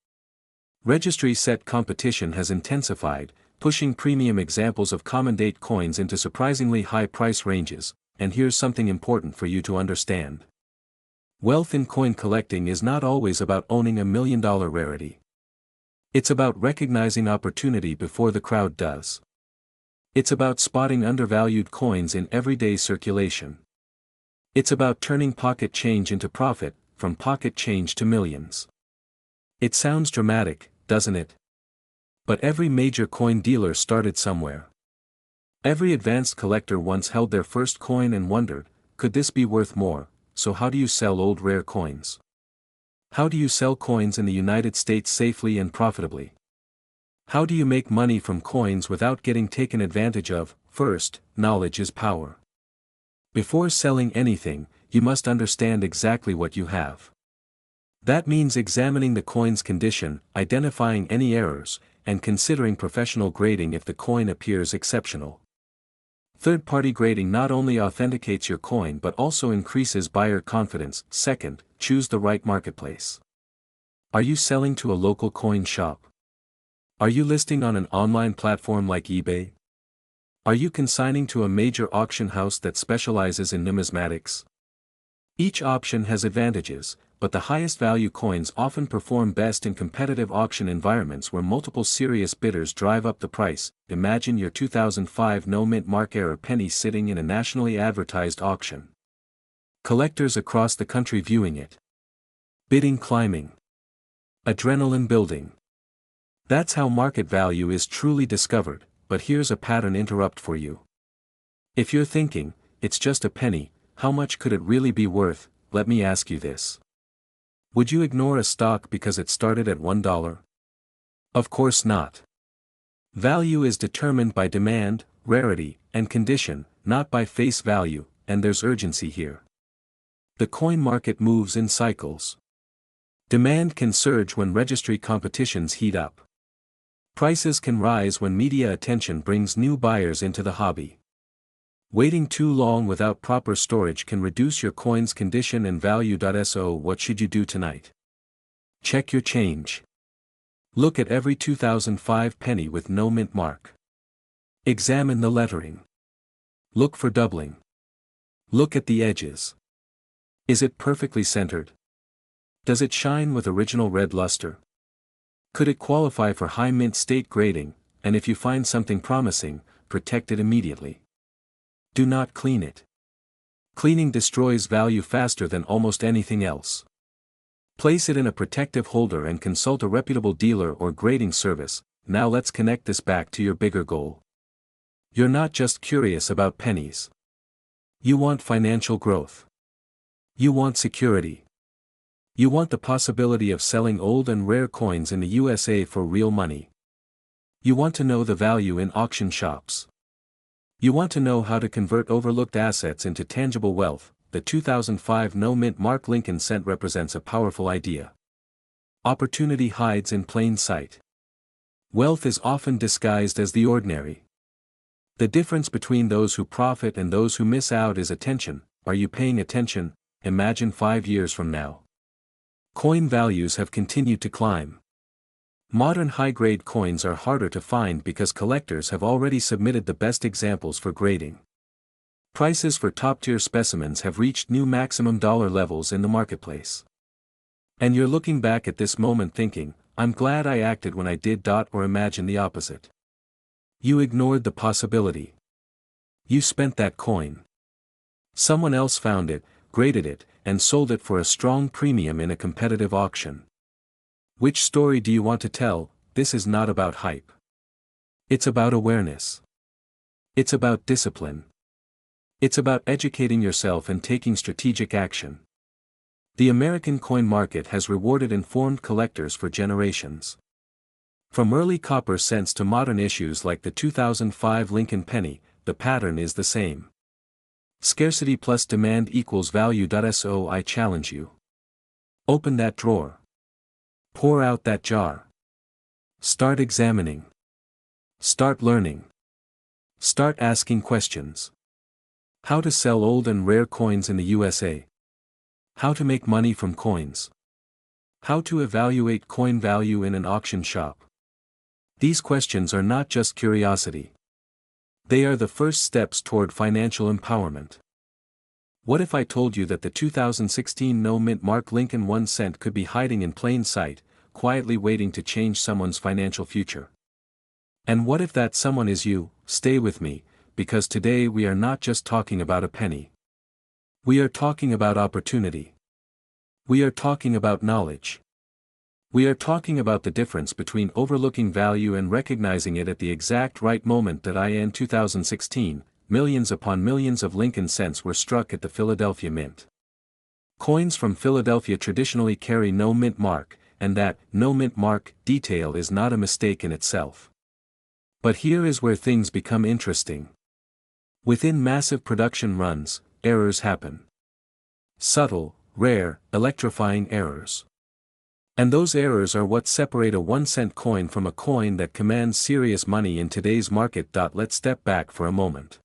Registry-set competition has intensified, pushing premium examples of common-date coins into surprisingly high price ranges. And here's something important for you to understand. Wealth in coin collecting is not always about owning a million-dollar rarity. It's about recognizing opportunity before the crowd does. It's about spotting undervalued coins in everyday circulation. It's about turning pocket change into profit, from pocket change to millions. It sounds dramatic, doesn't it? But every major coin dealer started somewhere. Every advanced collector once held their first coin and wondered, could this be worth more? So how do you sell old rare coins? How do you sell coins in the United States safely and profitably? How do you make money from coins without getting taken advantage of? First, knowledge is power. Before selling anything, you must understand exactly what you have. That means examining the coin's condition, identifying any errors, and considering professional grading if the coin appears exceptional. Third-party grading not only authenticates your coin but also increases buyer confidence. Second, choose the right marketplace. Are you selling to a local coin shop? Are you listing on an online platform like eBay? Are you consigning to a major auction house that specializes in numismatics? Each option has advantages, but the highest value coins often perform best in competitive auction environments where multiple serious bidders drive up the price. Imagine your 2005 no-mint mark era penny sitting in a nationally advertised auction. Collectors across the country viewing it. Bidding climbing. Adrenaline building. That's how market value is truly discovered, but here's a pattern interrupt for you. If you're thinking, it's just a penny, how much could it really be worth? Let me ask you this. Would you ignore a stock because it started at $1? Of course not. Value is determined by demand, rarity, and condition, not by face value, and there's urgency here. The coin market moves in cycles. Demand can surge when registry competitions heat up. Prices can rise when media attention brings new buyers into the hobby. Waiting too long without proper storage can reduce your coin's condition and value. So what should you do tonight? Check your change. Look at every 2005 penny with no mint mark. Examine the lettering. Look for doubling. Look at the edges. Is it perfectly centered? Does it shine with original red luster? Could it qualify for high mint state grading? And if you find something promising, protect it immediately. Do not clean it. Cleaning destroys value faster than almost anything else. Place it in a protective holder and consult a reputable dealer or grading service. Now let's connect this back to your bigger goal. You're not just curious about pennies. You want financial growth. You want security. You want the possibility of selling old and rare coins in the USA for real money. You want to know the value in auction shops. You want to know how to convert overlooked assets into tangible wealth. The 2005 no-mint mark Lincoln cent represents a powerful idea. Opportunity hides in plain sight. Wealth is often disguised as the ordinary. The difference between those who profit and those who miss out is attention. Are you paying attention? Imagine 5 years from now. Coin values have continued to climb. Modern high-grade coins are harder to find because collectors have already submitted the best examples for grading. Prices for top-tier specimens have reached new maximum dollar levels in the marketplace. And you're looking back at this moment thinking, I'm glad I acted when I did. Or imagine the opposite. You ignored the possibility. You spent that coin. Someone else found it, graded it, and sold it for a strong premium in a competitive auction. Which story do you want to tell? This is not about hype. It's about awareness. It's about discipline. It's about educating yourself and taking strategic action. The American coin market has rewarded informed collectors for generations. From early copper cents to modern issues like the 2005 Lincoln penny, the pattern is the same. Scarcity plus demand equals value. So I challenge you. Open that drawer. Pour out that jar. Start examining. Start learning. Start asking questions. How to sell old and rare coins in the USA. How to make money from coins. How to evaluate coin value in an auction shop. These questions are not just curiosity. They are the first steps toward financial empowerment. What if I told you that the 2016 no-mint mark Lincoln 1 cent could be hiding in plain sight, quietly waiting to change someone's financial future? And what if that someone is you? Stay with me, because today we are not just talking about a penny. We are talking about opportunity. We are talking about knowledge. We are talking about the difference between overlooking value and recognizing it at the exact right moment. That in 2016, millions upon millions of Lincoln cents were struck at the Philadelphia Mint. Coins from Philadelphia traditionally carry no mint mark, and that no mint mark detail is not a mistake in itself. But here is where things become interesting. Within massive production runs, errors happen. Subtle, rare, electrifying errors. And those errors are what separate a 1-cent coin from a coin that commands serious money in today's market. Let's step back for a moment.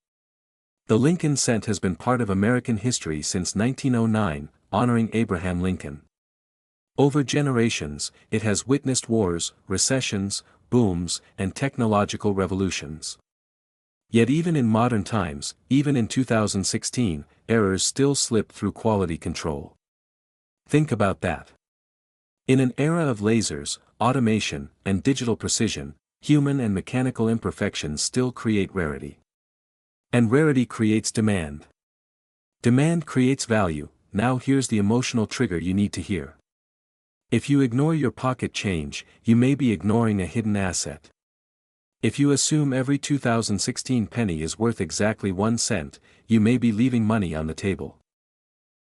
The Lincoln cent has been part of American history since 1909, honoring Abraham Lincoln. Over generations, it has witnessed wars, recessions, booms, and technological revolutions. Yet even in modern times, even in 2016, errors still slip through quality control. Think about that. In an era of lasers, automation, and digital precision, human and mechanical imperfections still create rarity. And rarity creates demand. Demand creates value. Now here's the emotional trigger you need to hear. If you ignore your pocket change, you may be ignoring a hidden asset. If you assume every 2016 penny is worth exactly 1 cent, you may be leaving money on the table.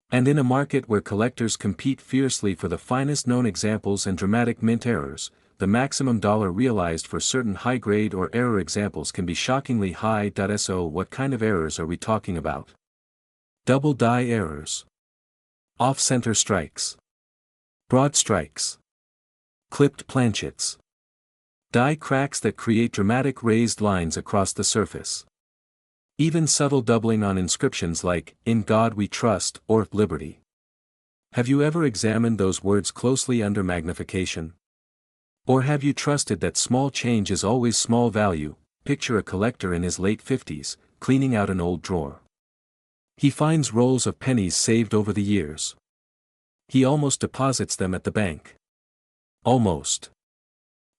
And in a market where collectors compete fiercely for the finest known examples and dramatic mint errors, the maximum dollar realized for certain high-grade or error examples can be shockingly high. So what kind of errors are we talking about? Double die errors. Off-center strikes. Broad strikes. Clipped planchets. Die cracks that create dramatic raised lines across the surface. Even subtle doubling on inscriptions like, "In God We Trust" or "Liberty." Have you ever examined those words closely under magnification? Or have you trusted that small change is always small value? Picture a collector in his late 50s, cleaning out an old drawer. He finds rolls of pennies saved over the years. He almost deposits them at the bank. Almost.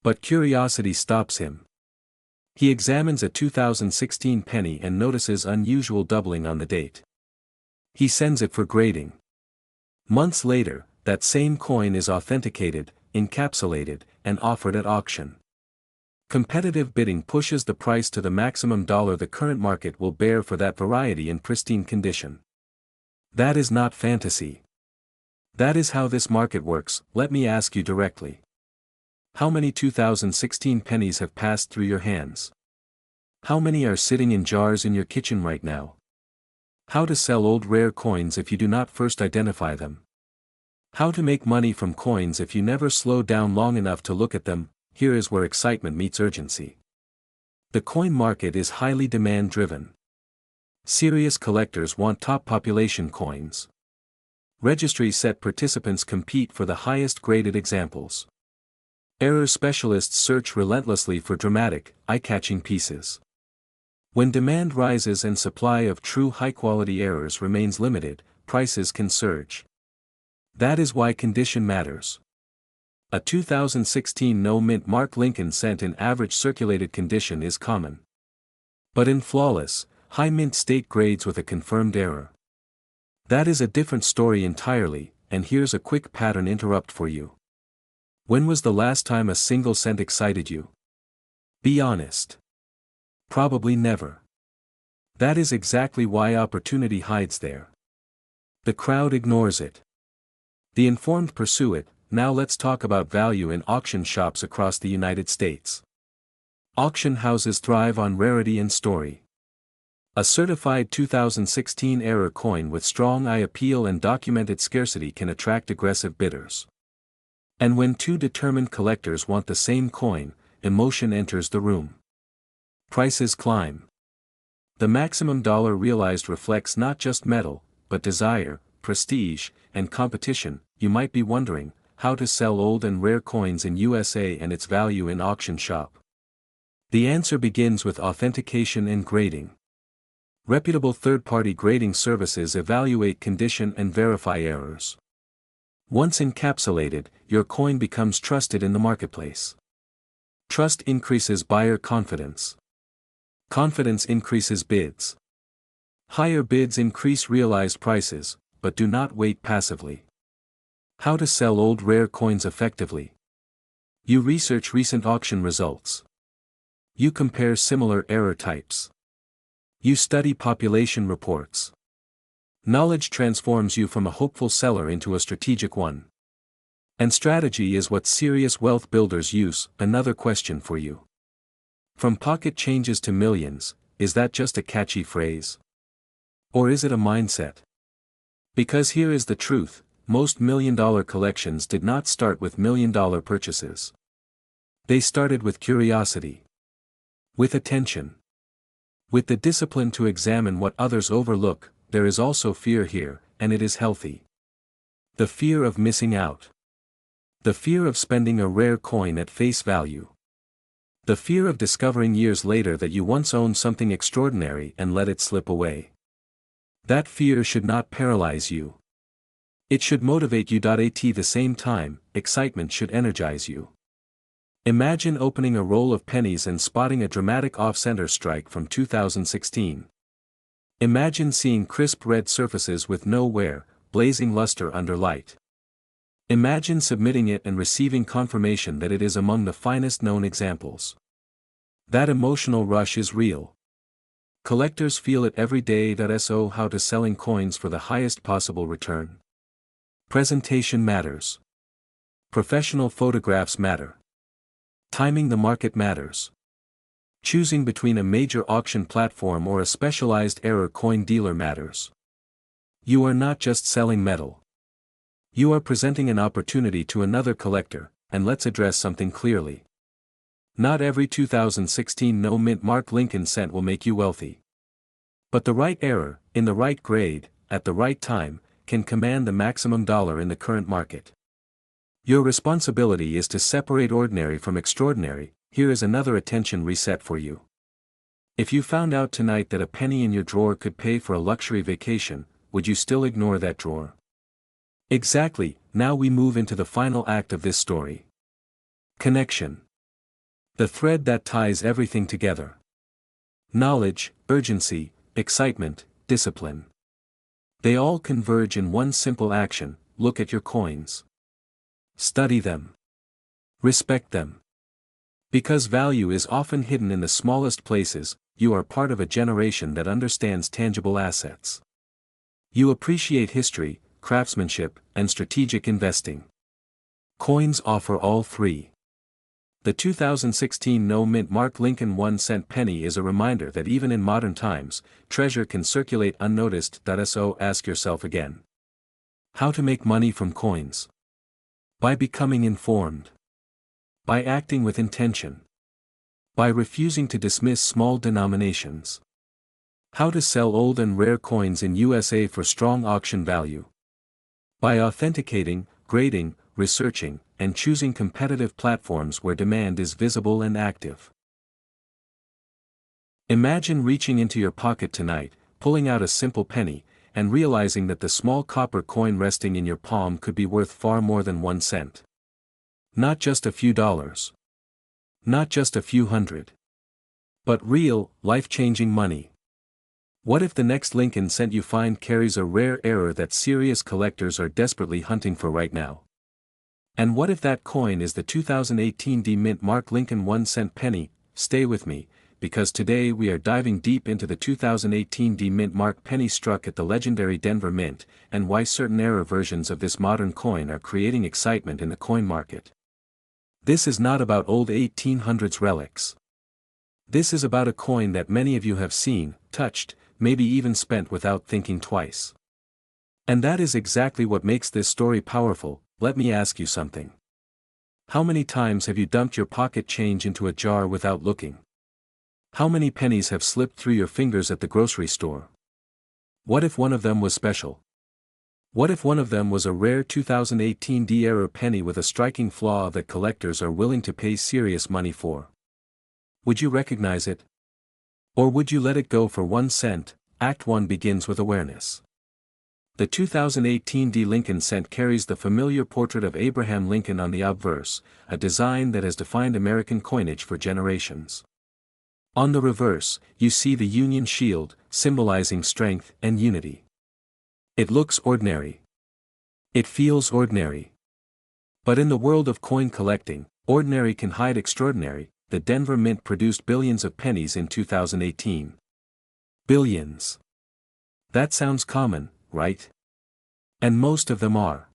But curiosity stops him. He examines a 2016 penny and notices unusual doubling on the date. He sends it for grading. Months later, that same coin is authenticated, encapsulated, and offered at auction. Competitive bidding pushes the price to the maximum dollar the current market will bear for that variety in pristine condition. That is not fantasy. That is how this market works. Let me ask you directly. How many 2016 pennies have passed through your hands? How many are sitting in jars in your kitchen right now? How to sell old rare coins if you do not first identify them? How to make money from coins if you never slow down long enough to look at them? Here is where excitement meets urgency. The coin market is highly demand-driven. Serious collectors want top population coins. Registry set participants compete for the highest graded examples. Error specialists search relentlessly for dramatic, eye-catching pieces. When demand rises and supply of true high-quality errors remains limited, prices can surge. That is why condition matters. A 2016 no-mint mark Lincoln cent in average circulated condition is common. But in flawless, high-mint state grades with a confirmed error, that is a different story entirely. And here's a quick pattern interrupt for you. When was the last time a single cent excited you? Be honest. Probably never. That is exactly why opportunity hides there. The crowd ignores it. The informed pursue it. Now let's talk about value in auction shops across the United States. Auction houses thrive on rarity and story. A certified 2016 error coin with strong eye appeal and documented scarcity can attract aggressive bidders. And when two determined collectors want the same coin, emotion enters the room. Prices climb. The maximum dollar realized reflects not just metal, but desire, prestige, and competition. You might be wondering, how to sell old and rare coins in USA and its value in auction shop. The answer begins with authentication and grading. Reputable third-party grading services evaluate condition and verify errors. Once encapsulated, your coin becomes trusted in the marketplace. Trust increases buyer confidence. Confidence increases bids. Higher bids increase realized prices, but do not wait passively. How to sell old rare coins effectively. You research recent auction results. You compare similar error types. You study population reports. Knowledge transforms you from a hopeful seller into a strategic one. And strategy is what serious wealth builders use. Another question for you. From pocket changes to millions, is that just a catchy phrase? Or is it a mindset? Because here is the truth, most million-dollar collections did not start with million-dollar purchases. They started with curiosity. With attention. With the discipline to examine what others overlook. There is also fear here, and it is healthy. The fear of missing out. The fear of spending a rare coin at face value. The fear of discovering years later that you once owned something extraordinary and let it slip away. That fear should not paralyze you. It should motivate you. At the same time, excitement should energize you. Imagine opening a roll of pennies and spotting a dramatic off-center strike from 2016. Imagine seeing crisp red surfaces with no wear, blazing luster under light. Imagine submitting it and receiving confirmation that it is among the finest known examples. That emotional rush is real. Collectors feel it every day. So how to selling coins for the highest possible return. Presentation matters. Professional photographs matter. Timing the market matters. Choosing between a major auction platform or a specialized error coin dealer matters. You are not just selling metal. You are presenting an opportunity to another collector, and let's address something clearly. Not every 2016 no-mint mark Lincoln cent will make you wealthy. But the right error, in the right grade, at the right time, can command the maximum dollar in the current market. Your responsibility is to separate ordinary from extraordinary. Here is another attention reset for you. If you found out tonight that a penny in your drawer could pay for a luxury vacation, would you still ignore that drawer? Exactly. Now we move into the final act of this story. Connection. The thread that ties everything together. Knowledge, urgency, excitement, discipline. They all converge in one simple action: look at your coins. Study them. Respect them. Because value is often hidden in the smallest places, you are part of a generation that understands tangible assets. You appreciate history, craftsmanship, and strategic investing. Coins offer all three. The 2016 no-mint mark Lincoln 1-cent penny is a reminder that even in modern times, treasure can circulate unnoticed. So ask yourself again. How to make money from coins? By becoming informed. By acting with intention. By refusing to dismiss small denominations. How to sell old and rare coins in USA for strong auction value. By authenticating, grading, researching, and choosing competitive platforms where demand is visible and active. Imagine reaching into your pocket tonight, pulling out a simple penny, and realizing that the small copper coin resting in your palm could be worth far more than 1 cent. Not just a few dollars. Not just a few hundred. But real, life-changing money. What if the next Lincoln cent you find carries a rare error that serious collectors are desperately hunting for right now? And what if that coin is the 2018 mint mark Lincoln 1-cent penny? Stay with me, because today we are diving deep into the 2018 mint mark penny struck at the legendary Denver Mint, and why certain error versions of this modern coin are creating excitement in the coin market. This is not about old 1800s relics. This is about a coin that many of you have seen, touched, maybe even spent without thinking twice. And that is exactly what makes this story powerful. Let me ask you something. How many times have you dumped your pocket change into a jar without looking? How many pennies have slipped through your fingers at the grocery store? What if one of them was special? What if one of them was a rare 2018 error penny with a striking flaw that collectors are willing to pay serious money for? Would you recognize it? Or would you let it go for 1 cent? Act 1 begins with awareness. The 2018 Lincoln cent carries the familiar portrait of Abraham Lincoln on the obverse, a design that has defined American coinage for generations. On the reverse, you see the Union shield, symbolizing strength and unity. It looks ordinary. It feels ordinary. But in the world of coin collecting, Ordinary can hide extraordinary. The Denver Mint produced billions of pennies in 2018. Billions. That sounds common, right? And most of them are.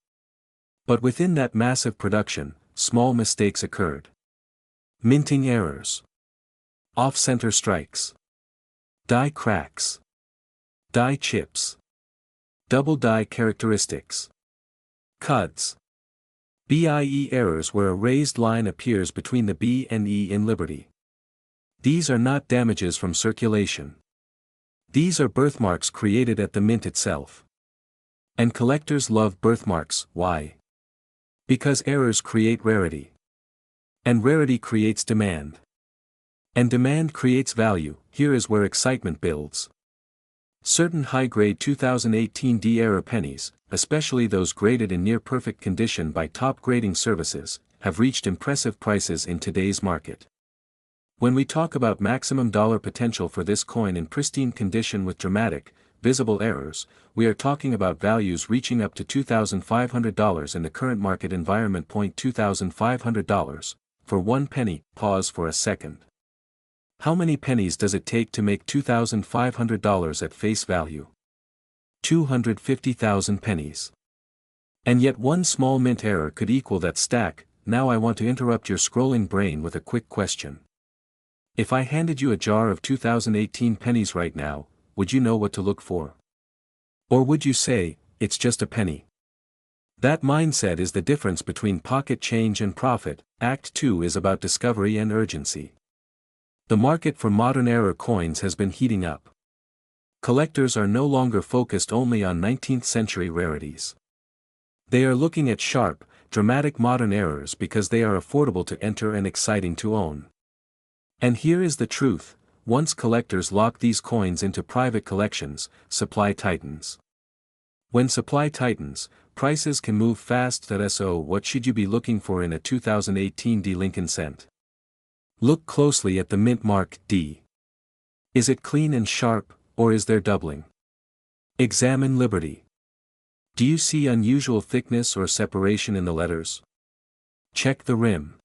But within that massive production, small mistakes occurred. Minting errors. Off-center strikes. Die cracks. Die chips. Double die characteristics. CUDs. BIE errors where a raised line appears between the B and E in Liberty. These are not damages from circulation. These are birthmarks created at the mint itself. And collectors love birthmarks. Why? Because errors create rarity. And rarity creates demand. And demand creates value. Here is where excitement builds. Certain high-grade 2018 D-era pennies, especially those graded in near-perfect condition by top grading services, have reached impressive prices in today's market. When we talk about maximum dollar potential for this coin in pristine condition with dramatic, visible errors, we are talking about values reaching up to $2,500 in the current market environment. $2,500 for one penny. Pause for a second. How many pennies does it take to make $2,500 at face value? 250,000 pennies. And yet one small mint error could equal that stack. Now I want to interrupt your scrolling brain with a quick question. If I handed you a jar of 2018 pennies right now, would you know what to look for? Or would you say, it's just a penny? That mindset is the difference between pocket change and profit. Act 2 is about discovery and urgency. The market for modern era coins has been heating up. Collectors are no longer focused only on 19th century rarities. They are looking at sharp, dramatic modern errors because they are affordable to enter and exciting to own. And here is the truth: once collectors lock these coins into private collections, supply tightens. When supply tightens, prices can move fast. So what should you be looking for in a 2018 D Lincoln cent? Look closely at the mint mark D. Is it clean and sharp, or is there doubling? Examine Liberty. Do you see unusual thickness or separation in the letters? Check the rim.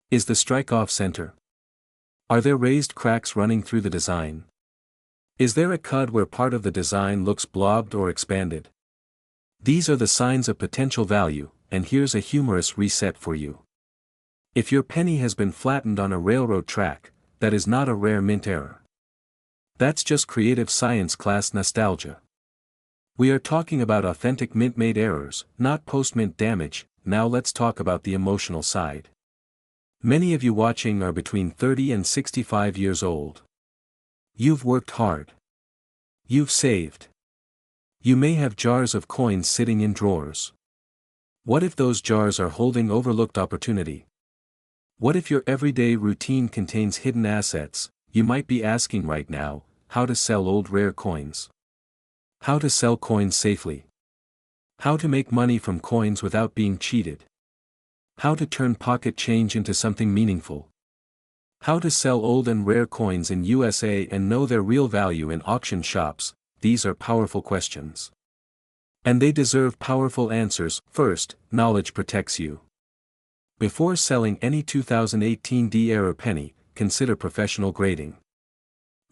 Is the strike off center? Are there raised cracks running through the design? Is there a cud where part of the design looks blobbed or expanded? These are the signs of potential value, and here's a humorous reset for you. If your penny has been flattened on a railroad track, that is not a rare mint error. That's just creative science class nostalgia. We are talking about authentic mint-made errors, not post-mint damage. Now let's talk about the emotional side. Many of you watching are between 30 and 65 years old. You've worked hard. You've saved. You may have jars of coins sitting in drawers. What if those jars are holding overlooked opportunity? What if your everyday routine contains hidden assets? You might be asking right now, how to sell old rare coins. How to sell coins safely. How to make money from coins without being cheated. How to turn pocket change into something meaningful. How to sell old and rare coins in USA and know their real value in auction shops. These are powerful questions. And they deserve powerful answers. First, knowledge protects you. Before selling any 2018 D-era penny, consider professional grading.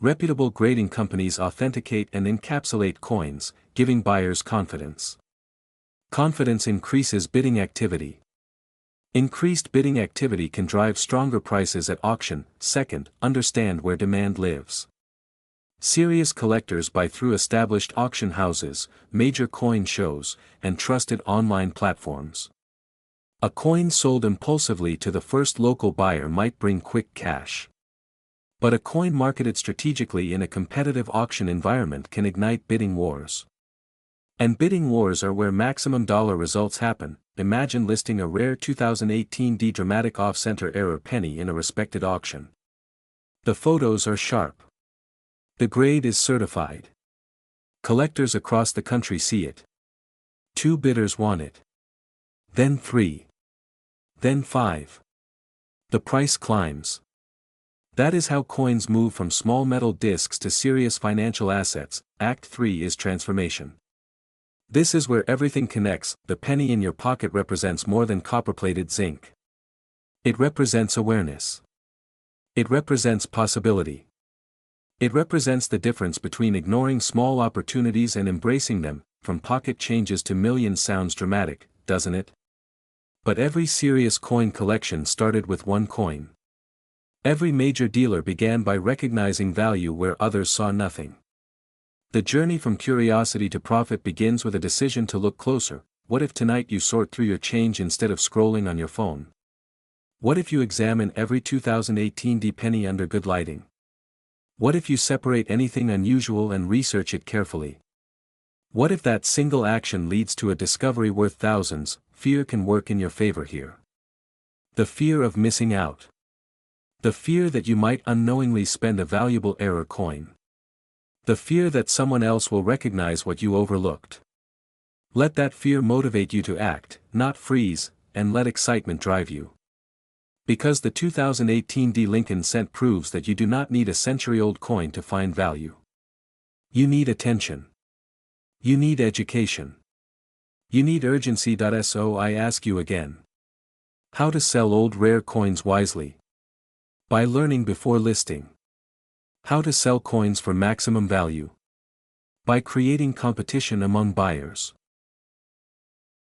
Reputable grading companies authenticate and encapsulate coins, giving buyers confidence. Confidence increases bidding activity. Increased bidding activity can drive stronger prices at auction. Second, understand where demand lives. Serious collectors buy through established auction houses, major coin shows, and trusted online platforms. A coin sold impulsively to the first local buyer might bring quick cash. But a coin marketed strategically in a competitive auction environment can ignite bidding wars. And bidding wars are where maximum dollar results happen. Imagine listing a rare 2018 D dramatic off-center error penny in a respected auction. The photos are sharp. The grade is certified. Collectors across the country see it. 2 bidders want it. Then 3. Then 5. The price climbs. That is how coins move from small metal discs to serious financial assets. Act 3 is transformation. This is where everything connects. The penny in your pocket represents more than copper-plated zinc. It represents awareness. It represents possibility. It represents the difference between ignoring small opportunities and embracing them. From pocket changes to millions sounds dramatic, doesn't it? But every serious coin collection started with one coin. Every major dealer began by recognizing value where others saw nothing. The journey from curiosity to profit begins with a decision to look closer. What if tonight you sort through your change instead of scrolling on your phone? What if you examine every 2018 D penny under good lighting? What if you separate anything unusual and research it carefully? What if that single action leads to a discovery worth thousands? Fear can work in your favor here. The fear of missing out. The fear that you might unknowingly spend a valuable error coin. The fear that someone else will recognize what you overlooked. Let that fear motivate you to act, not freeze, and let excitement drive you. Because the 2018 D Lincoln cent proves that you do not need a century-old coin to find value. You need attention. You need education. You need urgency. So I ask you again. How to sell old rare coins wisely. By learning before listing. How to sell coins for maximum value. By creating competition among buyers.